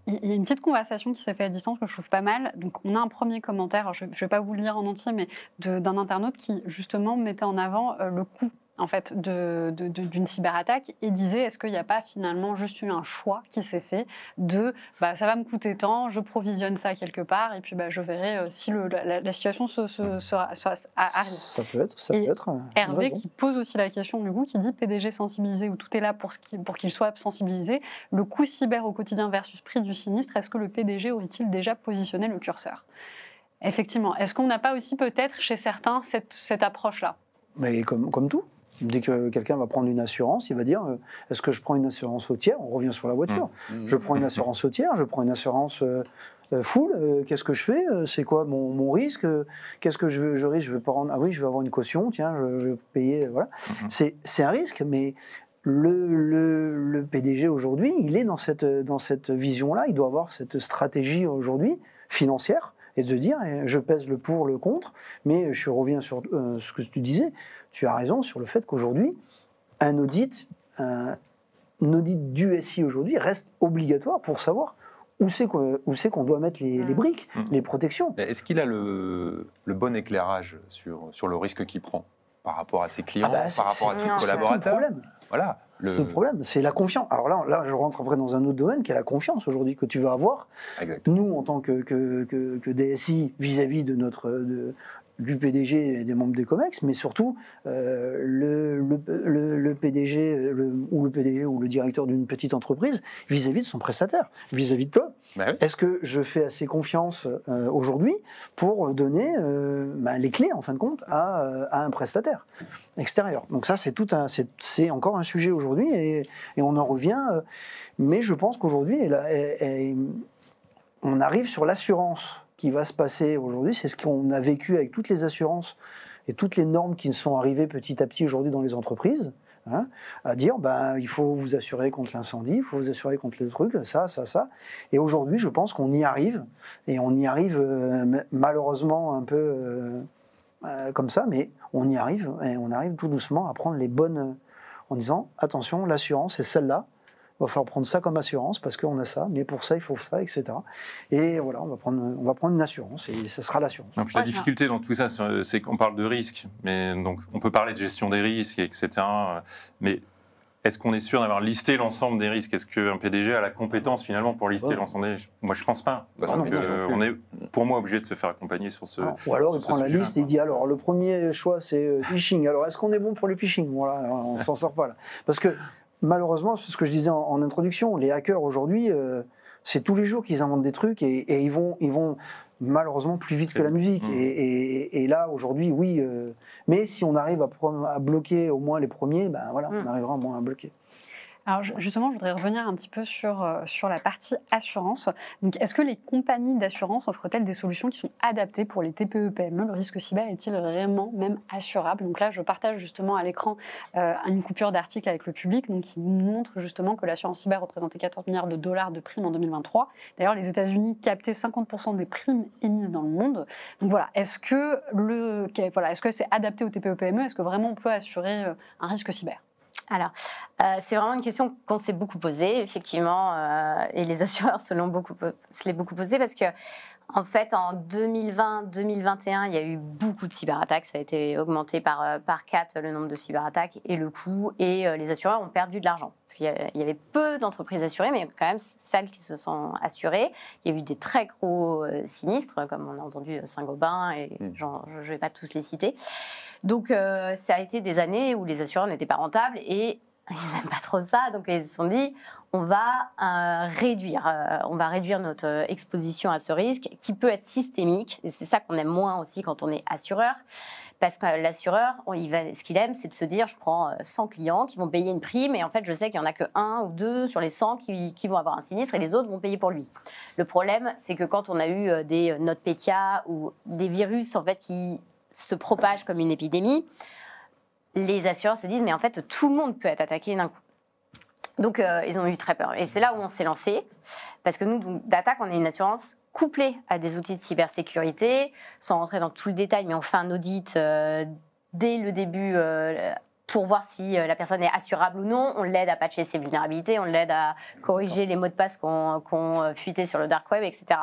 Il y a une petite conversation qui s'est faite à distance que je trouve pas mal. Donc, on a un premier commentaire, alors je ne vais pas vous le lire en entier, mais d'un internaute qui, justement, mettait en avant le coût en fait, d'une cyberattaque et disait est-ce qu'il n'y a pas finalement juste eu un choix qui s'est fait de ça va me coûter tant, je provisionne ça quelque part et puis je verrai si la situation arrive. Ça peut être. Hervé qui pose aussi la question du coup, qui dit PDG sensibilisé ou tout est là pour qu'il soit sensibilisé, le coût cyber au quotidien versus prix du sinistre, est-ce que le PDG aurait-il déjà positionné le curseur ? Effectivement, est-ce qu'on n'a pas aussi peut-être chez certains cette approche-là ? Mais comme tout. Dès que quelqu'un va prendre une assurance, il va dire est-ce que je prends une assurance routière ? On revient sur la voiture. Je prends une assurance routière, je prends une assurance full. Qu'est-ce que je fais ? C'est quoi mon risque ? Qu'est-ce que je risque ? Je vais pas rendre. Ah oui, je vais avoir une caution. Tiens, je vais payer. Voilà. C'est un risque, mais le PDG aujourd'hui, il est dans cette vision-là. Il doit avoir cette stratégie aujourd'hui financière et de se dire je pèse le pour, le contre. Mais je reviens sur ce que tu disais. Tu as raison sur le fait qu'aujourd'hui, un audit du SI aujourd'hui reste obligatoire pour savoir où c'est qu'on doit mettre les briques, les protections. Est-ce qu'il a le bon éclairage sur le risque qu'il prend par rapport à ses clients, par rapport à ses collaborateurs ? Voilà. C'est le problème, c'est la confiance. Alors là, je rentre après dans un autre domaine qui est la confiance aujourd'hui que tu vas avoir. Exactement. Nous, en tant que DSI, vis-à-vis du PDG et des membres des COMEX, mais surtout le PDG ou le directeur d'une petite entreprise vis-à-vis de son prestataire, vis-à-vis de toi. Oui. Est-ce que je fais assez confiance aujourd'hui pour donner les clés, en fin de compte, à un prestataire extérieur ? Donc ça, c'est encore un sujet aujourd'hui et on en revient. Mais je pense qu'aujourd'hui, on arrive sur l'assurance qui va se passer aujourd'hui, c'est ce qu'on a vécu avec toutes les assurances et toutes les normes qui sont arrivées petit à petit aujourd'hui dans les entreprises, à dire il faut vous assurer contre l'incendie, il faut vous assurer contre le truc, ça. Et aujourd'hui, je pense qu'on y arrive, et on y arrive malheureusement un peu comme ça, mais on y arrive, et on arrive tout doucement à prendre les bonnes, en disant attention, l'assurance est celle-là. Il va falloir prendre ça comme assurance parce qu'on a ça, mais pour ça, il faut ça, etc. Et voilà, on va prendre une assurance et ça sera l'assurance. La difficulté dans tout ça, c'est qu'on parle de risques, mais donc on peut parler de gestion des risques, etc. Mais est-ce qu'on est sûr d'avoir listé l'ensemble des risques ? Est-ce qu'un PDG a la compétence finalement pour lister l'ensemble des risques ? Moi, je ne pense pas. Donc, on est, pour moi, obligé de se faire accompagner sur ce. Ou alors, il prend la liste et il dit alors, le premier choix, c'est phishing. Alors, est-ce qu'on est bon pour le phishing ? Voilà, on ne s'en sort pas là. Parce que malheureusement, c'est ce que je disais en introduction, les hackers aujourd'hui, c'est tous les jours qu'ils inventent des trucs et ils vont malheureusement plus vite que la musique. Et là, aujourd'hui, oui. Mais si on arrive à bloquer au moins les premiers, ben voilà, on arrivera au moins à bloquer. Alors justement, je voudrais revenir un petit peu sur la partie assurance. Donc, est-ce que les compagnies d'assurance offrent-elles des solutions qui sont adaptées pour les TPE-PME? Le risque cyber est-il vraiment même assurable? Donc là, je partage justement à l'écran une coupure d'article avec le public qui montre justement que l'assurance cyber représentait 14 milliards de dollars de primes en 2023. D'ailleurs, les États-Unis captaient 50% des primes émises dans le monde. Donc voilà, est-ce que c'est adapté aux TPE-PME? Est-ce que vraiment on peut assurer un risque cyber? Alors, c'est vraiment une question qu'on s'est beaucoup posée, effectivement, et les assureurs se l'ont beaucoup posée parce que, en fait, en 2020-2021, il y a eu beaucoup de cyberattaques. Ça a été augmenté par 4 le nombre de cyberattaques et le coût, et les assureurs ont perdu de l'argent. Parce qu'il y avait peu d'entreprises assurées, mais quand même celles qui se sont assurées. Il y a eu des très gros sinistres, comme on a entendu Saint-Gobain, et je ne vais pas tous les citer. Donc, ça a été des années où les assureurs n'étaient pas rentables et ils n'aiment pas trop ça. Donc, ils se sont dit, on va réduire notre exposition à ce risque qui peut être systémique. Et c'est ça qu'on aime moins aussi quand on est assureur. Parce que l'assureur, ce qu'il aime, c'est de se dire, je prends 100 clients qui vont payer une prime et en fait, je sais qu'il n'y en a que 1 ou 2 sur les 100 qui vont avoir un sinistre et les autres vont payer pour lui. Le problème, c'est que quand on a eu des NotPetya ou des virus en fait, qui se propagent comme une épidémie, les assureurs se disent, mais en fait, tout le monde peut être attaqué d'un coup. Donc, ils ont eu très peur. Et c'est là où on s'est lancé, parce que nous, d'Attaque, on est une assurance couplée à des outils de cybersécurité, sans rentrer dans tout le détail, mais on fait un audit dès le début pour voir si la personne est assurable ou non. On l'aide à patcher ses vulnérabilités, on l'aide à corriger les mots de passe qu'on fuitait sur le dark web, etc.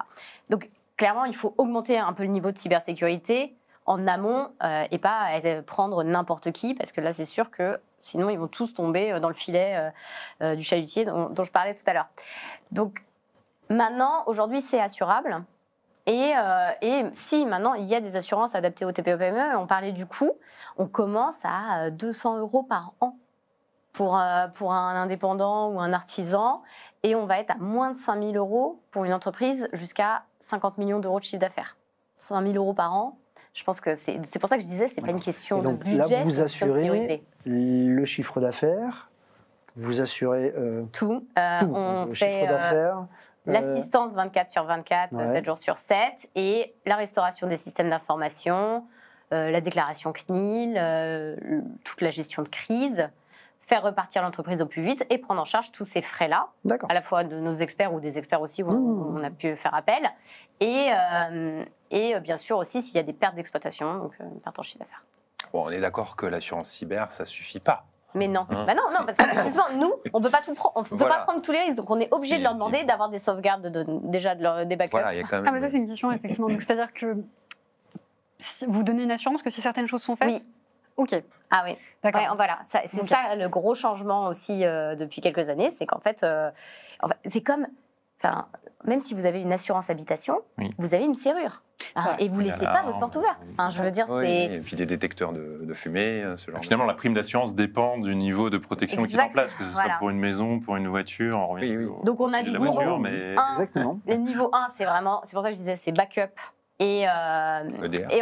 Donc, clairement, il faut augmenter un peu le niveau de cybersécurité en amont et pas prendre n'importe qui, parce que là, c'est sûr que sinon, ils vont tous tomber dans le filet du chalutier dont je parlais tout à l'heure. Donc, maintenant, aujourd'hui, c'est assurable. Et si maintenant, il y a des assurances adaptées au TPE-PME, on parlait du coût, on commence à 200 € par an pour un indépendant ou un artisan, et on va être à moins de 5 000 € pour une entreprise jusqu'à 50 millions d'euros de chiffre d'affaires. 5 000 € par an. Je pense que c'est pour ça que je disais, c'est pas une question de budget, là, vous c'est une assurez priorité. Le chiffre d'affaires, vous assurez tout. On le chiffre d'affaires, l'assistance 24/24, 7 jours sur 7, et la restauration des systèmes d'information, la déclaration CNIL, toute la gestion de crise, faire repartir l'entreprise au plus vite et prendre en charge tous ces frais-là, à la fois de nos experts ou des experts aussi où on a pu faire appel, et bien sûr aussi s'il y a des pertes d'exploitation, donc une perte en chiffre d'affaires. Bon, on est d'accord que l'assurance cyber, ça suffit pas. Mais non, non, parce que justement, nous, on peut pas tout prendre, on peut pas prendre tous les risques, donc on est obligé de leur demander d'avoir des sauvegardes des backups. Voilà, il y a quand même... mais ça c'est une question effectivement. Donc c'est-à-dire que si vous donnez une assurance que si certaines choses sont faites. Oui. Ok. Ah oui. D'accord. Ouais, voilà, c'est ça le gros changement aussi depuis quelques années, c'est qu'en fait, c'est comme, même si vous avez une assurance habitation, vous avez une serrure. Et vous ne laissez pas votre porte ouverte. Je veux dire, et puis des détecteurs de fumée, ce genre. Finalement, la prime d'assurance dépend du niveau de protection qui est en place, que ce soit pour une maison, pour une voiture. On revient donc on a le niveau 1. Exactement. Le niveau 1, c'est vraiment, c'est pour ça que je disais, c'est backup et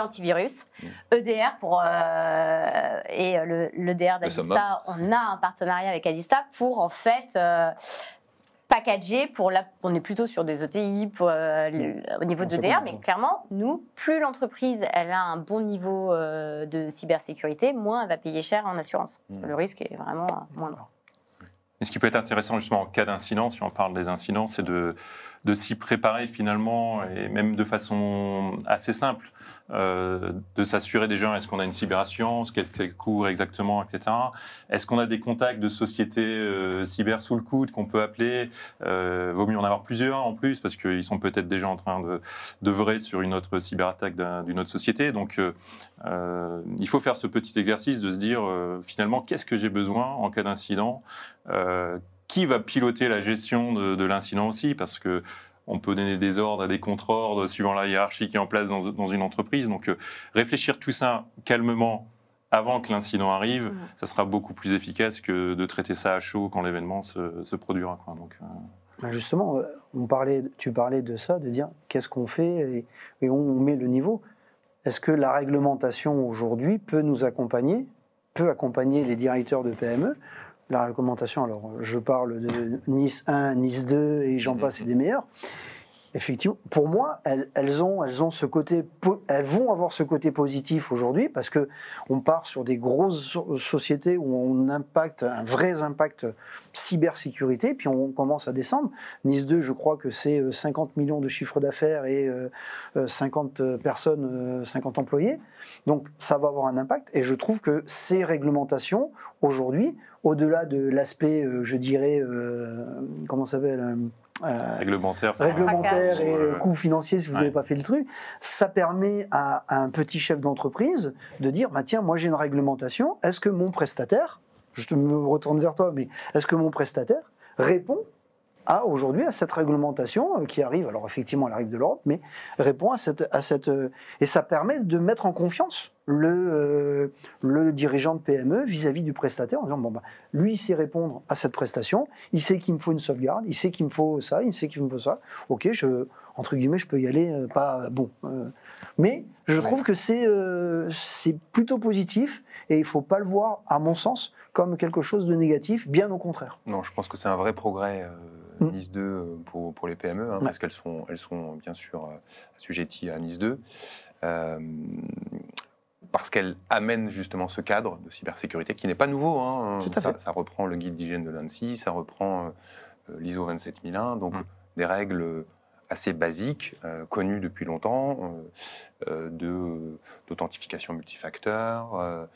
antivirus. EDR et l'EDR d'Adista, on a un partenariat avec Adista pour en fait packagé on est plutôt sur des ETI au niveau d'EDR, mais clairement, nous, plus l'entreprise elle a un bon niveau de cybersécurité, moins elle va payer cher en assurance. Le risque est vraiment moindre. Et ce qui peut être intéressant justement en cas d'incident, si on parle des incidents, c'est de s'y préparer finalement, et même de façon assez simple, de s'assurer déjà, est-ce qu'on a une cyberassurance, qu'est-ce qu'elle couvre exactement, etc. Est-ce qu'on a des contacts de sociétés cyber sous le coude qu'on peut appeler? Vaut mieux en avoir plusieurs en plus, parce qu'ils sont peut-être déjà en train d'œuvrer sur une autre cyberattaque d'une autre société. Donc il faut faire ce petit exercice de se dire finalement, qu'est-ce que j'ai besoin en cas d'incident? Qui va piloter la gestion de l'incident aussi, parce que on peut donner des ordres à des contre-ordres suivant la hiérarchie qui est en place dans une entreprise. Donc réfléchir tout ça calmement avant que l'incident arrive, ça sera beaucoup plus efficace que de traiter ça à chaud quand l'événement se produira. Donc, Justement, tu parlais de ça, de dire qu'est-ce qu'on fait et on met le niveau. Est-ce que la réglementation aujourd'hui peut nous accompagner, peut accompagner les directeurs de PME? La réglementation, alors je parle de NIS 1, NIS 2 et j'en passe, c'est des meilleurs. Effectivement, pour moi, elles ont ce côté, elles vont avoir ce côté positif aujourd'hui parce que on part sur des grosses sociétés où on impacte un vrai impact cybersécurité, puis on commence à descendre. NIS 2, je crois que c'est 50 millions de chiffre d'affaires et 50 personnes, 50 employés. Donc ça va avoir un impact et je trouve que ces réglementations aujourd'hui, au-delà de l'aspect, je dirais, comment ça s'appelle réglementaire et coût financier si vous n'avez pas fait le truc, ça permet à un petit chef d'entreprise de dire bah, tiens, moi j'ai une réglementation, est-ce que mon prestataire, je me retourne vers toi, mais est-ce que mon prestataire répond aujourd'hui à cette réglementation qui arrive, alors effectivement elle arrive de l'Europe, mais répond à cette et ça permet de mettre en confiance le dirigeant de PME vis-à-vis du prestataire en disant bon bah lui il sait répondre à cette prestation, il sait qu'il me faut une sauvegarde, il sait qu'il me faut ça, il sait qu'il me faut ça, ok, entre guillemets je peux y aller, pas bon, mais je trouve que c'est plutôt positif et il faut pas le voir à mon sens comme quelque chose de négatif, bien au contraire. Non, je pense que c'est un vrai progrès. NIS 2 pour les PME, parce qu'elles sont bien sûr assujetties à NIS 2, parce qu'elles amènent justement ce cadre de cybersécurité qui n'est pas nouveau. Tout à fait. Ça reprend le guide d'hygiène de l'ANSSI, ça reprend l'ISO 27001, donc des règles assez basiques, connues depuis longtemps, d'authentification multifacteur,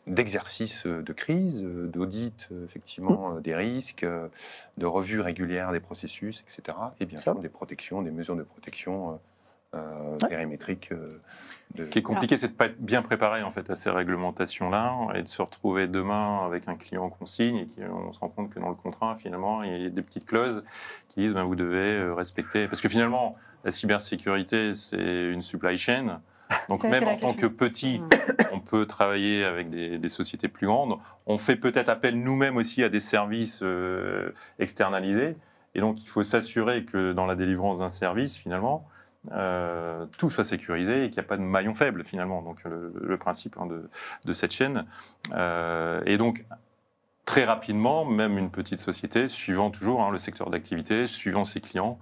d'exercice de crise, d'audit effectivement des risques, de revue régulière des processus, etc. Et bien sûr des protections, des mesures de protection périmétriques. Ce qui est compliqué, c'est de ne pas être bien préparé en fait, à ces réglementations-là et de se retrouver demain avec un client qu'on signe et on se rend compte que dans le contrat, finalement, il y a des petites clauses qui disent vous devez respecter. Parce que finalement, la cybersécurité, c'est une supply chain. Donc même en tant que petit, on peut travailler avec des sociétés plus grandes. On fait peut-être appel nous-mêmes aussi à des services externalisés. Et donc il faut s'assurer que dans la délivrance d'un service, finalement, tout soit sécurisé et qu'il n'y a pas de maillon faible, finalement. Donc le principe de cette chaîne. Et donc très rapidement, même une petite société, suivant toujours le secteur d'activité, suivant ses clients,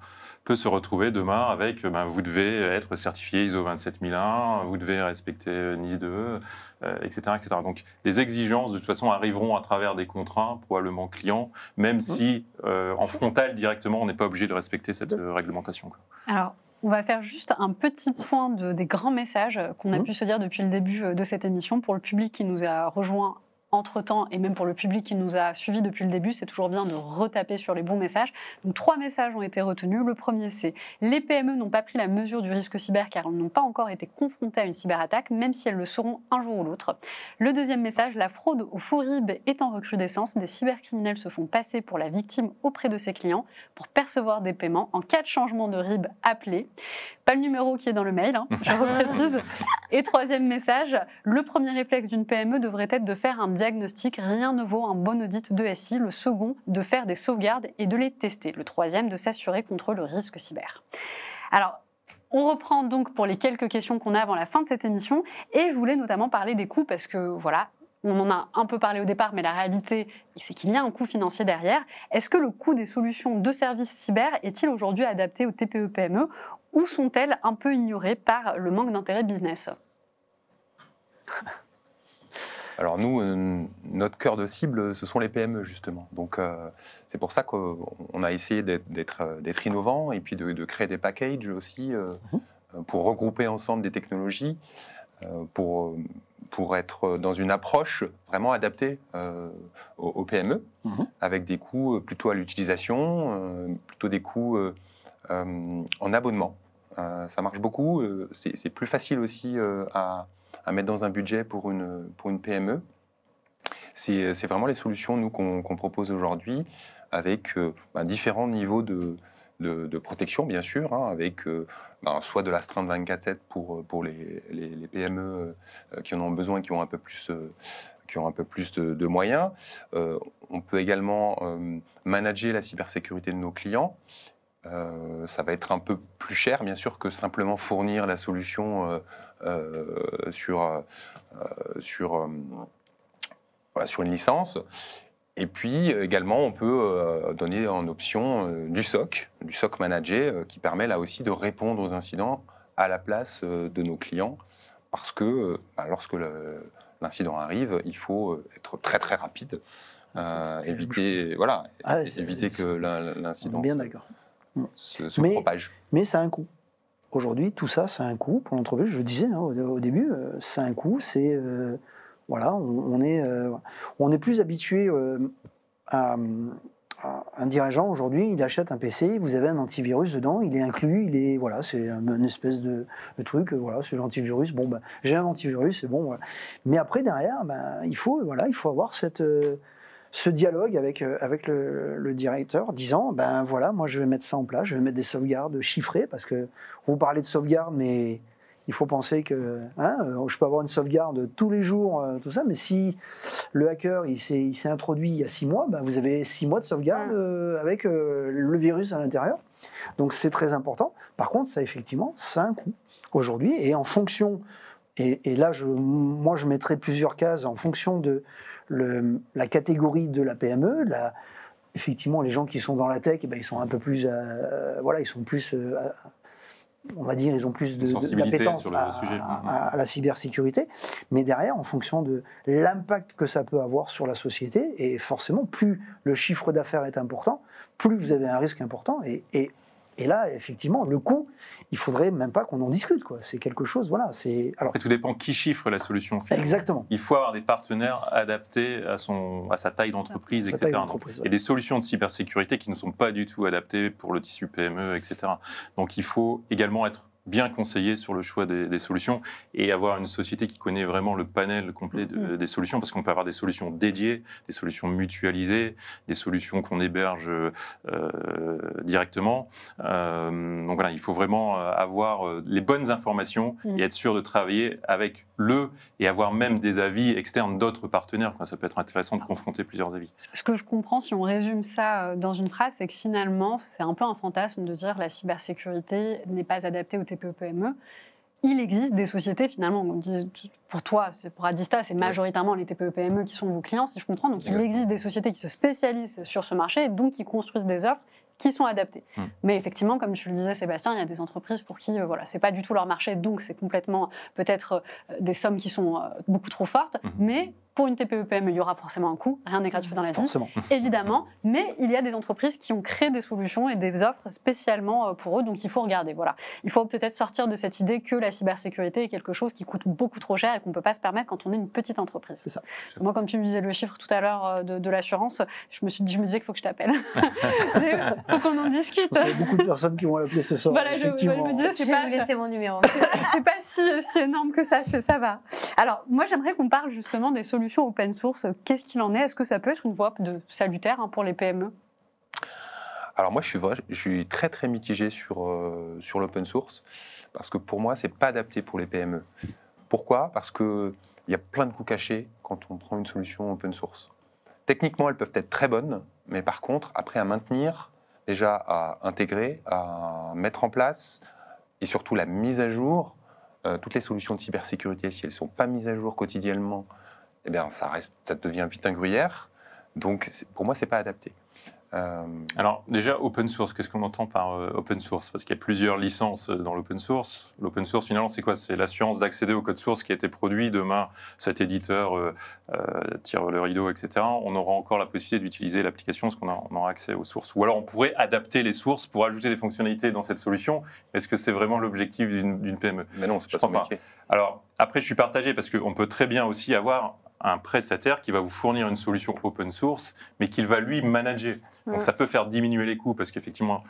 peut se retrouver demain avec vous devez être certifié ISO 27001, vous devez respecter NIS 2, etc., etc. Donc les exigences de toute façon arriveront à travers des contrats probablement clients, même si en frontal directement on n'est pas obligé de respecter cette réglementation. Alors, on va faire juste un petit point des grands messages qu'on a pu se dire depuis le début de cette émission pour le public qui nous a rejoints entre-temps, et même pour le public qui nous a suivis depuis le début, c'est toujours bien de retaper sur les bons messages. Donc 3 messages ont été retenus. Le premier, c'est « Les PME n'ont pas pris la mesure du risque cyber car elles n'ont pas encore été confrontées à une cyberattaque, même si elles le seront un jour ou l'autre. » Le deuxième message, « La fraude au faux RIB est en recrudescence. Des cybercriminels se font passer pour la victime auprès de ses clients pour percevoir des paiements. En cas de changement de RIB, appelez. » Pas le numéro qui est dans le mail, je reprécise. Et troisième message, le premier réflexe d'une PME devrait être de faire un diagnostic. Rien ne vaut un bon audit de SI. Le second, de faire des sauvegardes et de les tester. Le troisième, de s'assurer contre le risque cyber. Alors, on reprend donc pour les quelques questions qu'on a avant la fin de cette émission. Et je voulais notamment parler des coûts parce que, voilà, on en a un peu parlé au départ, mais la réalité, c'est qu'il y a un coût financier derrière. Est-ce que le coût des solutions de services cyber est-il aujourd'hui adapté aux TPE-PME ou sont-elles un peu ignorées par le manque d'intérêt business ? Alors nous, notre cœur de cible, ce sont les PME justement. Donc c'est pour ça qu'on a essayé d'être innovant et puis de créer des packages aussi pour regrouper ensemble des technologies, pour être dans une approche vraiment adaptée aux PME, avec des coûts plutôt à l'utilisation, plutôt des coûts en abonnement. Ça marche beaucoup, c'est plus facile aussi à mettre dans un budget pour une PME. C'est vraiment les solutions nous qu'on propose aujourd'hui avec différents niveaux de protection, bien sûr, avec soit de l'astreinte 24/7 pour les PME qui en ont besoin, qui ont un peu plus, qui ont un peu plus de moyens. On peut également manager la cybersécurité de nos clients. Ça va être un peu plus cher, bien sûr, que simplement fournir la solution sur une licence. Et puis également, on peut donner en option du SOC managé, qui permet là aussi de répondre aux incidents à la place de nos clients, parce que lorsque l'incident arrive, il faut être très très rapide, éviter que l'incident se propage. Mais ça a un coût. Aujourd'hui, tout ça, c'est un coût pour l'entreprise. Je le disais au début, c'est un coût. C'est voilà, on est plus habitué à un dirigeant aujourd'hui. Il achète un PC, vous avez un antivirus dedans, il est inclus, c'est une espèce de truc. Voilà, c'est l'antivirus. Bon, j'ai un antivirus, c'est bon. Voilà. Mais après derrière, il faut avoir ce dialogue avec le directeur, disant voilà, moi je vais mettre ça en place, je vais mettre des sauvegardes chiffrées, parce que vous parlez de sauvegarde, mais il faut penser que je peux avoir une sauvegarde tous les jours, tout ça, mais si le hacker il s'est introduit il y a 6 mois, vous avez 6 mois de sauvegarde avec le virus à l'intérieur. Donc c'est très important. Par contre, ça effectivement, ça a un coût aujourd'hui, et en fonction, et là moi je mettrais plusieurs cases en fonction de la catégorie de la PME. Effectivement, les gens qui sont dans la tech, ils sont un peu plus, ils sont plus, on va dire, ils ont plus d'appétence sur le sujet à la cybersécurité. Mais derrière, en fonction de l'impact que ça peut avoir sur la société, et forcément, plus le chiffre d'affaires est important, plus vous avez un risque important. Et là, effectivement, le coût, il faudrait même pas qu'on en discute, quoi. C'est quelque chose, voilà. Alors, tout dépend qui chiffre la solution finale. Exactement. Il faut avoir des partenaires adaptés à sa taille d'entreprise, etc. Il y a des solutions de cybersécurité qui ne sont pas du tout adaptées pour le tissu PME, etc. Donc, il faut également être bien conseillé sur le choix des solutions et avoir une société qui connaît vraiment le panel complet des solutions, parce qu'on peut avoir des solutions dédiées, des solutions mutualisées, des solutions qu'on héberge directement. Donc voilà, il faut vraiment avoir les bonnes informations et être sûr de travailler avec et avoir même des avis externes d'autres partenaires. Ça peut être intéressant de confronter plusieurs avis. Ce que je comprends, si on résume ça dans une phrase, c'est que finalement, c'est un peu un fantasme de dire la cybersécurité n'est pas adaptée aux TPE-PME. Il existe des sociétés, finalement, pour toi, pour Adista, c'est majoritairement les TPE-PME qui sont vos clients, si je comprends. Donc, il existe des sociétés qui se spécialisent sur ce marché et donc qui construisent des offres qui sont adaptées. Mais effectivement, comme tu le disais, Sébastien, il y a des entreprises pour qui c'est pas du tout leur marché, donc c'est complètement peut-être des sommes qui sont beaucoup trop fortes, mais pour une TPE-PME, il y aura forcément un coût, rien n'est gratuit dans la vie, évidemment, mais il y a des entreprises qui ont créé des solutions et des offres spécialement pour eux, donc il faut regarder. Voilà. Il faut peut-être sortir de cette idée que la cybersécurité est quelque chose qui coûte beaucoup trop cher et qu'on ne peut pas se permettre quand on est une petite entreprise. C'est ça. Moi, comme tu me disais le chiffre tout à l'heure de l'assurance, je me disais qu'il faut que je t'appelle. Il faut qu'on en discute. Il y a beaucoup de personnes qui vont l'appeler ce soir. Voilà, je me disais, je vais vous laisser mon numéro. C'est pas si énorme que ça va. Alors, moi, j'aimerais qu'on parle justement des solutions open source. Qu'est-ce qu'il en est? Est-ce que ça peut être une voie salutaire pour les PME? Alors moi, je suis très très mitigé sur l'open source, parce que pour moi, c'est pas adapté pour les PME. Pourquoi? Parce qu'il y a plein de coûts cachés quand on prend une solution open source. Techniquement, elles peuvent être très bonnes, mais par contre, après à maintenir, déjà à intégrer, à mettre en place, et surtout la mise à jour, toutes les solutions de cybersécurité, si elles ne sont pas mises à jour quotidiennement, eh bien, ça devient vite un gruyère. Donc, pour moi, ce n'est pas adapté. Alors, déjà, open source, qu'est-ce qu'on entend par open source? Parce qu'il y a plusieurs licences dans l'open source. L'open source, finalement, c'est quoi? C'est l'assurance d'accéder au code source qui a été produit. Demain, cet éditeur tire le rideau, etc. On aura encore la possibilité d'utiliser l'application parce qu'on aura accès aux sources. Ou alors, on pourrait adapter les sources pour ajouter des fonctionnalités dans cette solution. Est-ce que c'est vraiment l'objectif d'une PME? Mais non, c'est pas son métier. Alors, après, je suis partagé parce qu'on peut très bien aussi avoir un prestataire qui va vous fournir une solution open source, mais qu'il va lui manager. Donc ça peut faire diminuer les coûts, parce qu'effectivement,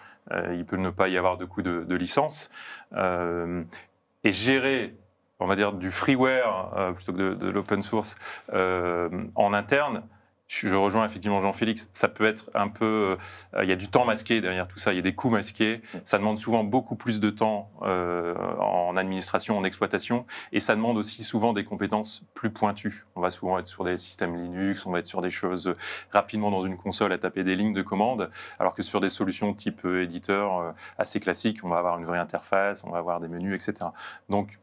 il peut ne pas y avoir de coûts de licence. Et gérer, on va dire, du freeware plutôt que de l'open source en interne, Je rejoins effectivement Jean-Félix. Ça peut être un peu... il y a du temps masqué derrière tout ça, il y a des coûts masqués. Ça demande souvent beaucoup plus de temps en administration, en exploitation. Et ça demande aussi souvent des compétences plus pointues. On va souvent être sur des systèmes Linux, on va être sur des choses rapidement dans une console à taper des lignes de commande. Alors que sur des solutions type éditeur assez classiques, on va avoir une vraie interface, on va avoir des menus, etc. Donc,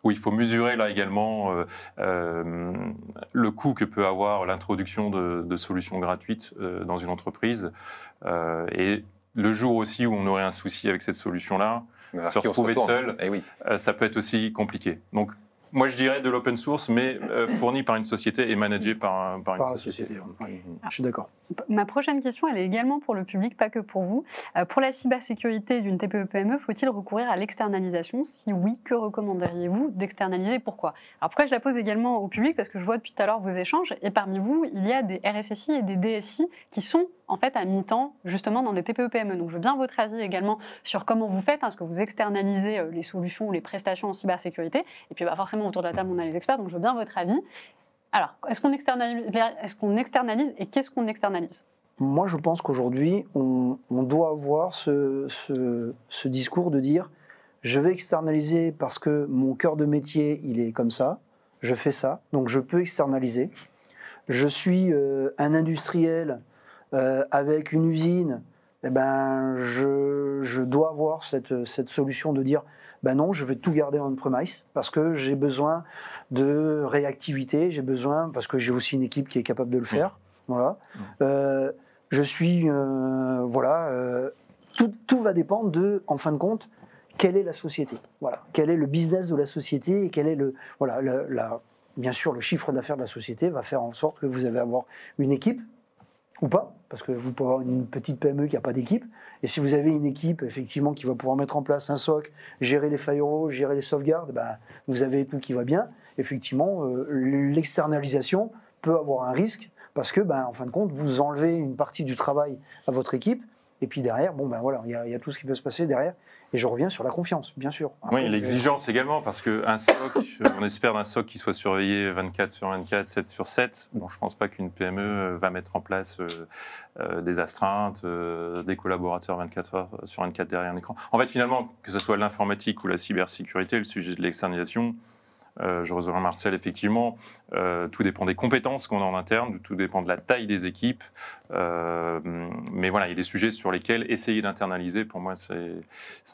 oui, il faut mesurer là également le coût que peut avoir l'introduction de solutions gratuites dans une entreprise. Et le jour aussi où on aurait un souci avec cette solution-là, se retrouver seul, ça peut être aussi compliqué. Donc, moi, je dirais de l'open source, mais fourni par une société et managé par une société. Oui, je suis d'accord. Ma prochaine question, elle est également pour le public, pas que pour vous. Pour la cybersécurité d'une TPE-PME, faut-il recourir à l'externalisation? Si oui, que recommanderiez-vous d'externaliser? Pourquoi? Alors pourquoi je la pose également au public? Parce que je vois depuis tout à l'heure vos échanges, et parmi vous, il y a des RSSI et des DSI qui sont en fait à mi-temps justement dans des TPE-PME. Donc je veux bien votre avis également sur comment vous faites, est-ce que vous externalisez les solutions ou les prestations en cybersécurité? Et puis forcément autour de la table on a les experts, donc je veux bien votre avis. Alors, est-ce qu'on externalise et qu'est-ce qu'on externalise? Moi, je pense qu'aujourd'hui, on doit avoir ce discours de dire « je vais externaliser parce que mon cœur de métier, il est comme ça, je fais ça, donc je peux externaliser. Je suis un industriel avec une usine, eh ben, je dois avoir cette solution de dire « ben non, je vais tout garder on-premise parce que j'ai besoin de réactivité, j'ai besoin, parce que j'ai aussi une équipe qui est capable de le faire. » Voilà. Je suis... tout va dépendre de, en fin de compte, quelle est la société. Voilà. Quel est le business de la société et quel est le... Voilà, bien sûr, le chiffre d'affaires de la société va faire en sorte que vous allez avoir une équipe ou pas, parce que vous pouvez avoir une petite PME qui n'a pas d'équipe. Et si vous avez une équipe, effectivement, qui va pouvoir mettre en place un SOC, gérer les firewalls, gérer les sauvegardes, ben, vous avez tout qui va bien. Effectivement, l'externalisation peut avoir un risque, parce que, ben, en fin de compte, vous enlevez une partie du travail à votre équipe, et puis derrière, bon, ben voilà, il y a tout ce qui peut se passer derrière. Et je reviens sur la confiance, bien sûr. Après, oui, l'exigence également, parce qu'un SOC, on espère d'un SOC qui soit surveillé 24 sur 24, 7 sur 7. Bon, je ne pense pas qu'une PME va mettre en place des astreintes, des collaborateurs 24 heures sur 24 derrière un écran. En fait, finalement, que ce soit l'informatique ou la cybersécurité, le sujet de l'externalisation, je rejoins Marcel, effectivement, tout dépend des compétences qu'on a en interne, tout dépend de la taille des équipes. Mais voilà, il y a des sujets sur lesquels essayer d'internaliser, pour moi, c'est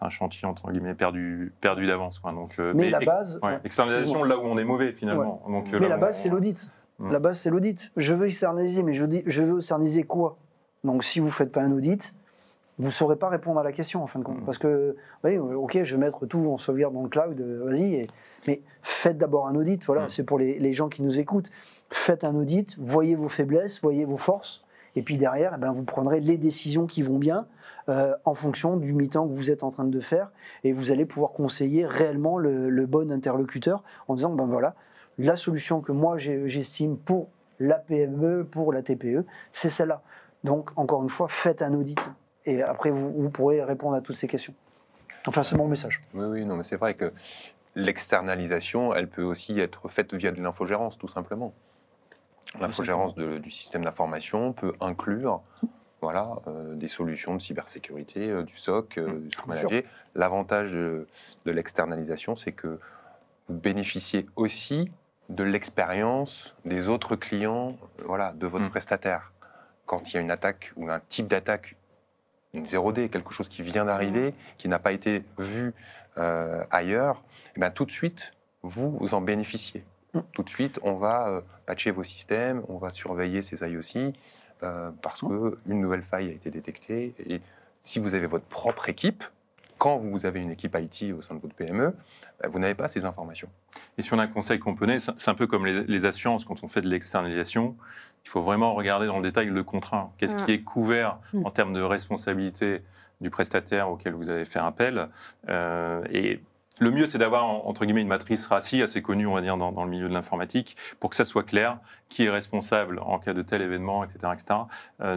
un chantier, entre guillemets, perdu d'avance. Donc, mais la base... externalisation, là où on est mauvais, finalement. Ouais. Donc, mais la base, c'est l'audit. La base, c'est l'audit. Je veux externaliser, mais je veux externaliser quoi? Donc, si vous ne faites pas un audit, vous ne saurez pas répondre à la question, en fin de compte. Parce que, oui, ok, je vais mettre tout en sauvegarde dans le cloud, vas-y. Mais faites d'abord un audit, voilà, c'est pour les gens qui nous écoutent. Faites un audit, voyez vos faiblesses, voyez vos forces, et puis derrière, eh ben, vous prendrez les décisions qui vont bien en fonction du mi-temps que vous êtes en train de faire, et vous allez pouvoir conseiller réellement le bon interlocuteur en disant, ben voilà, la solution que moi j'estime pour la PME, pour la TPE, c'est celle-là. Donc, encore une fois, faites un audit. Et après, vous pourrez répondre à toutes ces questions. Enfin, c'est mon message. Oui, non, mais c'est vrai que l'externalisation, elle peut aussi être faite via de l'infogérance, tout simplement. L'infogérance du système d'information peut inclure des solutions de cybersécurité, du SOC, du SOC managé. L'avantage de l'externalisation, c'est que vous bénéficiez aussi de l'expérience des autres clients de votre prestataire. Quand il y a une attaque ou un type d'attaque, une 0D, quelque chose qui vient d'arriver, qui n'a pas été vu ailleurs, et bien tout de suite, vous en bénéficiez. Tout de suite, on va patcher vos systèmes, on va surveiller ces IOC, parce qu'une nouvelle faille a été détectée. Et si vous avez votre propre équipe, quand vous avez une équipe IT au sein de votre PME, vous n'avez pas ces informations. Et si on a un conseil qu'on peut donner, c'est un peu comme les assurances, quand on fait de l'externalisation, il faut vraiment regarder dans le détail le contrat. Qu'est-ce qui est couvert en termes de responsabilité du prestataire auquel vous allez faire appel. Et le mieux, c'est d'avoir, entre guillemets, une matrice RACI assez connue, on va dire, dans le milieu de l'informatique, pour que ça soit clair qui est responsable en cas de tel événement, etc.,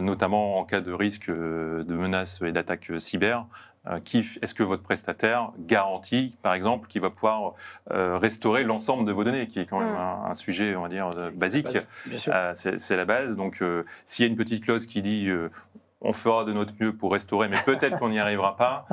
notamment en cas de risque de menaces et d'attaques cyber. est-ce que votre prestataire garantit, par exemple, qu'il va pouvoir restaurer l'ensemble de vos données, qui est quand même un sujet, on va dire, basique. Bien sûr. C'est la base. Donc, s'il y a une petite clause qui dit on fera de notre mieux pour restaurer, mais peut-être qu'on n'y arrivera pas.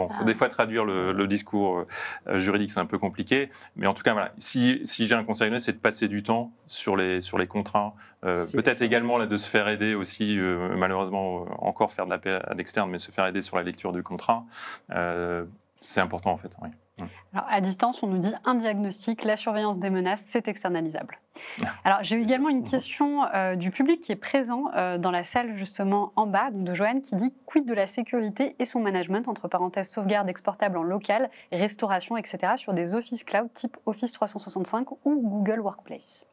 Faut des fois traduire le discours juridique, c'est un peu compliqué. Mais en tout cas, voilà, si j'ai un conseil à donner, c'est de passer du temps sur les contrats. Peut-être également là, de se faire aider aussi, malheureusement, encore faire de la paix à l'externe, mais se faire aider sur la lecture du contrat. C'est important en fait. Oui. Alors, à distance, on nous dit un diagnostic, la surveillance des menaces, c'est externalisable. Alors, j'ai eu également une question du public qui est présent dans la salle, justement, en bas, donc de Joanne, qui dit « Quid de la sécurité et son management, entre parenthèses, sauvegarde exportable en local, restauration, etc., sur des Office Cloud type Office 365 ou Google Workplace ?»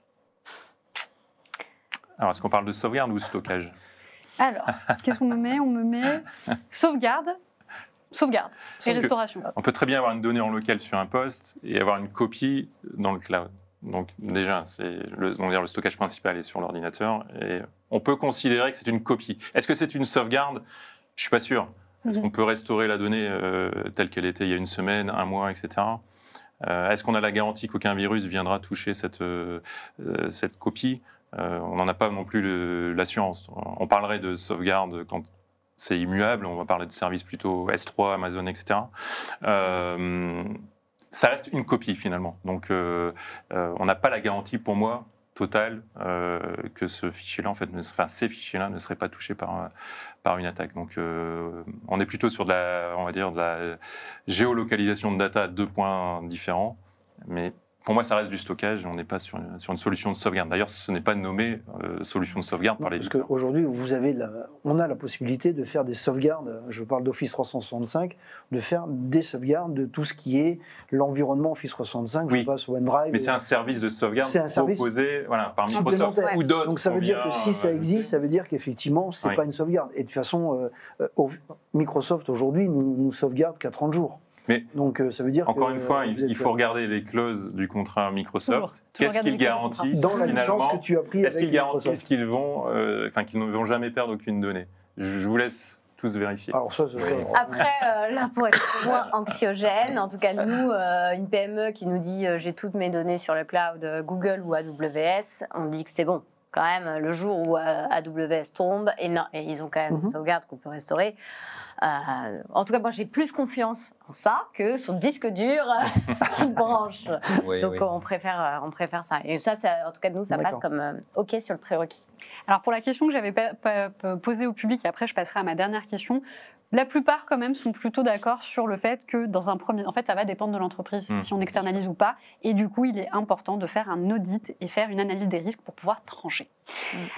Alors, est-ce qu'on parle de sauvegarde ou stockage? Alors, qu'est-ce qu'on me met? On me met sauvegarde et restauration. On peut très bien avoir une donnée en local sur un poste et avoir une copie dans le cloud. Donc déjà, le stockage principal est sur l'ordinateur et on peut considérer que c'est une copie. Est-ce que c'est une sauvegarde? Je ne suis pas sûr. Est-ce qu'on peut restaurer la donnée telle qu'elle était il y a une semaine, un mois, etc. Est-ce qu'on a la garantie qu'aucun virus viendra toucher cette copie? On n'en a pas non plus l'assurance. On parlerait de sauvegarde quand c'est immuable, on va parler de services plutôt S3, Amazon, etc. Ça reste une copie finalement. Donc on n'a pas la garantie pour moi totale que ce fichier-là, en fait, ces fichiers-là ne seraient pas touchés par une attaque. Donc on est plutôt sur de la géolocalisation de data à 2 points différents, mais pour moi, ça reste du stockage. On n'est pas sur une solution de sauvegarde. D'ailleurs, ce n'est pas nommé solution de sauvegarde par l'éditeur. Parce qu'aujourd'hui, on a la possibilité de faire des sauvegardes. Je parle d'Office 365, de faire des sauvegardes de tout ce qui est l'environnement Office 365. Oui. Je passe au OneDrive. Mais c'est un service de sauvegarde proposé par Microsoft supplémentaire. ou d'autres. Donc ça veut dire que si ça existe, ça veut dire qu'effectivement, c'est pas une sauvegarde. Et de toute façon, Microsoft aujourd'hui nous sauvegarde qu'à 30 jours. Mais donc, ça veut dire encore une fois, il faut regarder les clauses du contrat Microsoft. Qu'est-ce qu'ils garantissent dans la licence que tu as pris avec Microsoft? Est-ce qu'ils garantissent qu'ils ne vont jamais perdre aucune donnée? Je vous laisse tous vérifier. Alors, Après, là, pour être moins anxiogène, en tout cas, nous, une PME qui nous dit j'ai toutes mes données sur le cloud Google ou AWS, on dit que c'est bon. Quand même, le jour où AWS tombe, et ils ont quand même une sauvegarde qu'on peut restaurer. En tout cas, moi, j'ai plus confiance en ça que sur le disque dur qui branche. Donc, on préfère ça. Et ça, en tout cas, nous, ça passe comme OK sur le prérequis. Alors, pour la question que j'avais posée au public, et après, je passerai à ma dernière question. La plupart, quand même, sont plutôt d'accord sur le fait que, dans un premier... En fait, ça va dépendre de l'entreprise, si on externalise ou pas. Et du coup, il est important de faire un audit et faire une analyse des risques pour pouvoir trancher.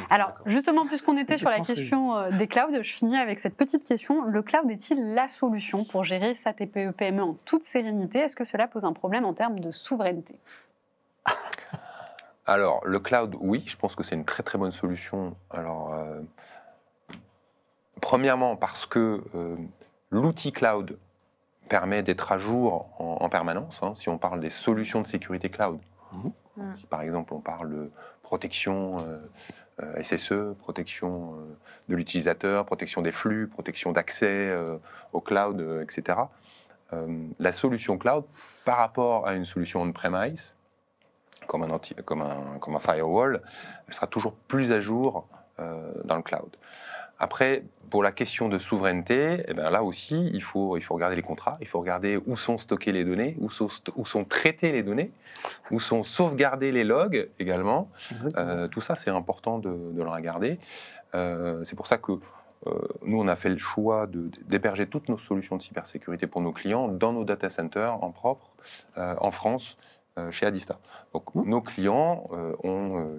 Alors, justement, puisqu'on était sur la question des clouds, je finis avec cette petite question. Le cloud est-il la solution pour gérer sa TPE-PME en toute sérénité? Est-ce que cela pose un problème en termes de souveraineté? Alors, le cloud, oui, je pense que c'est une très très bonne solution. Alors... Premièrement, parce que l'outil cloud permet d'être à jour en permanence. Si on parle des solutions de sécurité cloud, si par exemple on parle de protection SSE, protection de l'utilisateur, protection des flux, protection d'accès au cloud, etc. La solution cloud, par rapport à une solution on-premise, comme un firewall, elle sera toujours plus à jour dans le cloud. Après, pour la question de souveraineté, là aussi, il faut regarder les contrats, il faut regarder où sont stockées les données, où sont traitées les données, où sont sauvegardés les logs également. Tout ça, c'est important de le regarder. C'est pour ça que nous, on a fait le choix d'héberger toutes nos solutions de cybersécurité pour nos clients dans nos data centers en propre, en France, chez Adista. Donc, nos clients ont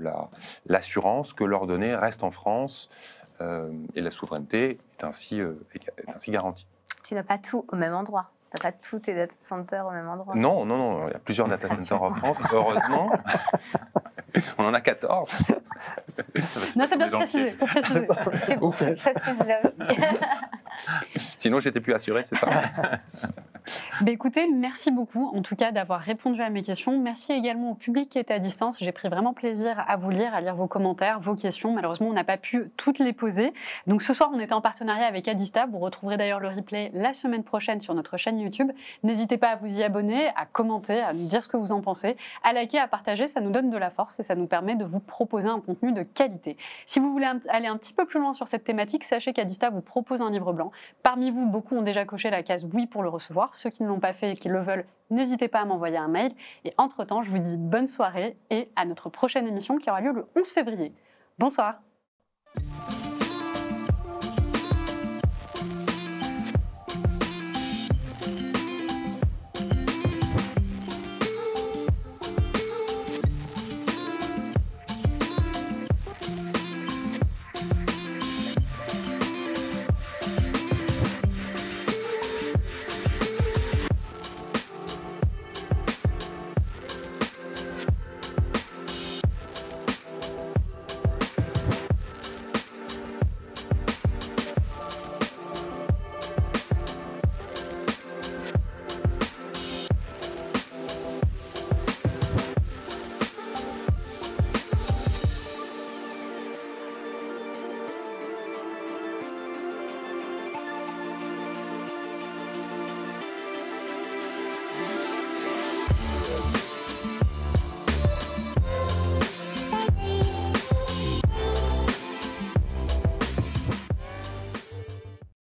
l'assurance que leurs données restent en France. Et la souveraineté est ainsi garantie. Tu n'as pas tout au même endroit. Tu n'as pas tous tes data centers au même endroit. Non, il y a plusieurs data centers en France, heureusement. On en a 14. Non, c'est bien de préciser, il faut préciser. Tu précises là aussi. Sinon, j'étais plus assuré, c'est ça. Écoutez, merci beaucoup en tout cas d'avoir répondu à mes questions. Merci également au public qui était à distance. J'ai pris vraiment plaisir à vous lire, à lire vos commentaires, vos questions. Malheureusement, on n'a pas pu toutes les poser. Donc ce soir, on était en partenariat avec Adista. Vous retrouverez d'ailleurs le replay la semaine prochaine sur notre chaîne YouTube. N'hésitez pas à vous y abonner, à commenter, à nous dire ce que vous en pensez, à liker, à partager. Ça nous donne de la force et ça nous permet de vous proposer un contenu de qualité. Si vous voulez aller un petit peu plus loin sur cette thématique, sachez qu'Adista vous propose un livre blanc. Parmi vous, beaucoup ont déjà coché la case oui pour le recevoir. Ceux qui ne l'ont pas fait et qui le veulent, n'hésitez pas à m'envoyer un mail. Et entre-temps, je vous dis bonne soirée et à notre prochaine émission qui aura lieu le 11 février. Bonsoir.